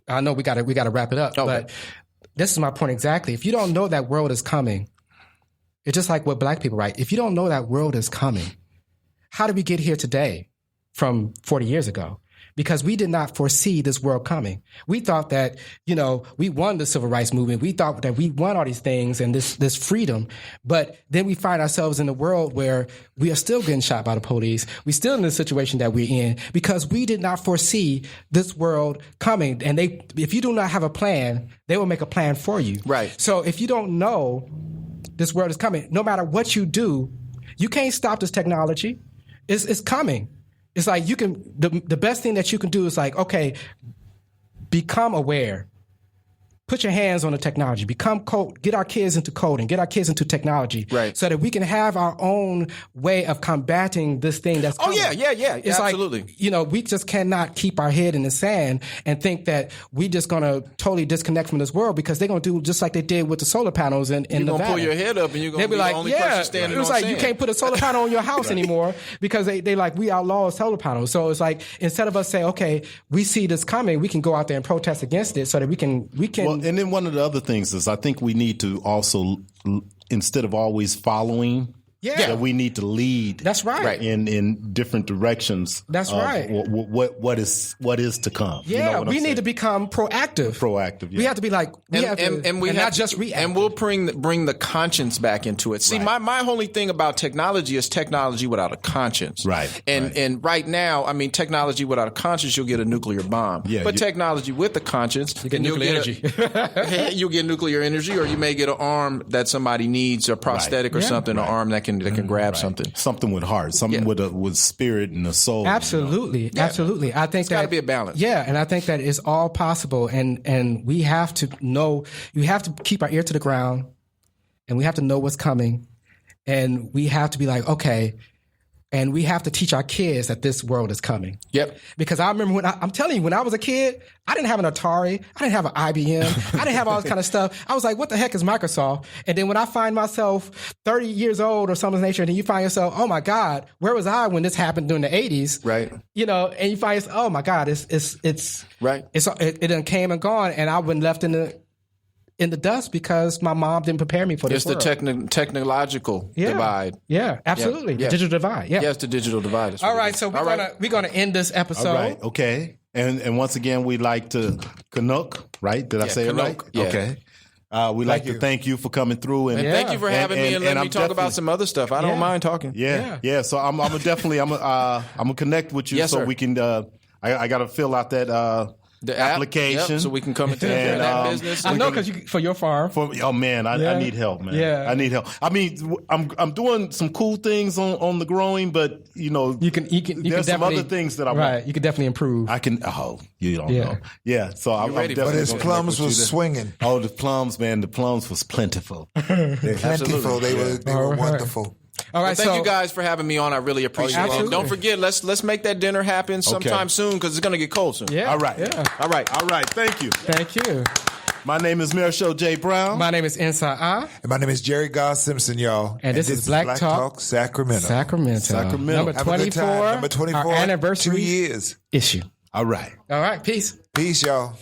I know we got to wrap it up, but this is my point exactly. If you don't know that world is coming, it's just like what black people write. If you don't know that world is coming, how did we get here today from 40 years ago? Because we did not foresee this world coming. We thought that, we won the civil rights movement. We thought that we won all these things and this freedom. But then we find ourselves in a world where we are still getting shot by the police. We're still in the situation that we're in because we did not foresee this world coming. And if you do not have a plan, they will make a plan for you. Right. So if you don't know this world is coming, no matter what you do, you can't stop this technology. It's coming. It's like the best thing that you can do is like, okay, become aware. Put your hands on the technology. Become code. Get our kids into coding. Get our kids into technology. Right. So that we can have our own way of combating this thing that's coming. It's absolutely. Like, we just cannot keep our head in the sand and think that we just going to totally disconnect from this world because they're going to do just like they did with the solar panels in Nevada. You're going to pull your head up and you're going to be the only person standing on sand. You can't put a solar panel on your house anymore because they like, we outlaw solar panels. So it's like, instead of us saying, okay, we see this coming, we can go out there and protest against it so that we can. Well, and then one of the other things is I think we need to also, instead of always following, that we need to lead. That's right. In different directions. That's right. What is to come? Yeah, we need to become proactive. Proactive. Yeah. We have to be like we have not just react. And we'll bring the conscience back into it. See, my only thing about technology is technology without a conscience. Right. And right now, I mean, technology without a conscience, you'll get a nuclear bomb. Yeah. But technology with a conscience, you get nuclear energy. You'll get nuclear energy, or you may get an arm that somebody needs, or prosthetic or something, an arm that can grab something with heart, something with spirit and a soul. Absolutely. Absolutely. I think it's got to be a balance. Yeah, and I think that it's all possible, and we have to know. You have to keep our ear to the ground, and we have to know what's coming, and we have to be like, okay. And we have to teach our kids that this world is coming. Yep. Because I remember I'm telling you, when I was a kid, I didn't have an Atari. I didn't have an IBM. I didn't have all this kind of stuff. I was like, what the heck is Microsoft? And then when I find myself 30 years old or something of nature, and you find yourself, oh my God, where was I when this happened during the 80s? Right. And you find yourself, oh my God, it's right. It done came and gone, and I've been left in the dust because my mom didn't prepare me for this world. It's the technological divide. Yeah, absolutely. The digital divide. Yeah, it's the digital divide. All right, so we're gonna end this episode. All right, okay. And once again, we'd like to Canuck, right? Did I say it right? Yeah. Okay. We'd like to thank you for coming through, and thank you for having me and letting me talk about some other stuff. I don't mind talking. Yeah. So I'm gonna connect with you so we can. I got to fill out that The app, application. yep, so we can come into that business. I know because for your farm. Oh man, I need help, man. Yeah. I need help. I mean, I'm doing some cool things on the growing, but you can there's some other things that I want. You can definitely improve. I can. Oh, you don't know. Yeah. So I'm ready for definitely. But his gonna plums connect with was you swinging. Oh, the plums, man. The plums was plentiful. Plentiful. They were wonderful. All right, Thank you guys for having me on. I really appreciate it. Absolutely. Don't forget, let's make that dinner happen sometime soon because it's going to get cold soon. Yeah. All right. Yeah. All right. Thank you. Thank you. My name is Marichal J. Brown. My name is NSAA. And my name is Gerry Simpson, y'all. And this is Black Talk Sacramento. Sacramento. Number Have a good 24. time. Number 24. Our anniversary 2 years. issue. All right. All right. Peace. Peace, y'all.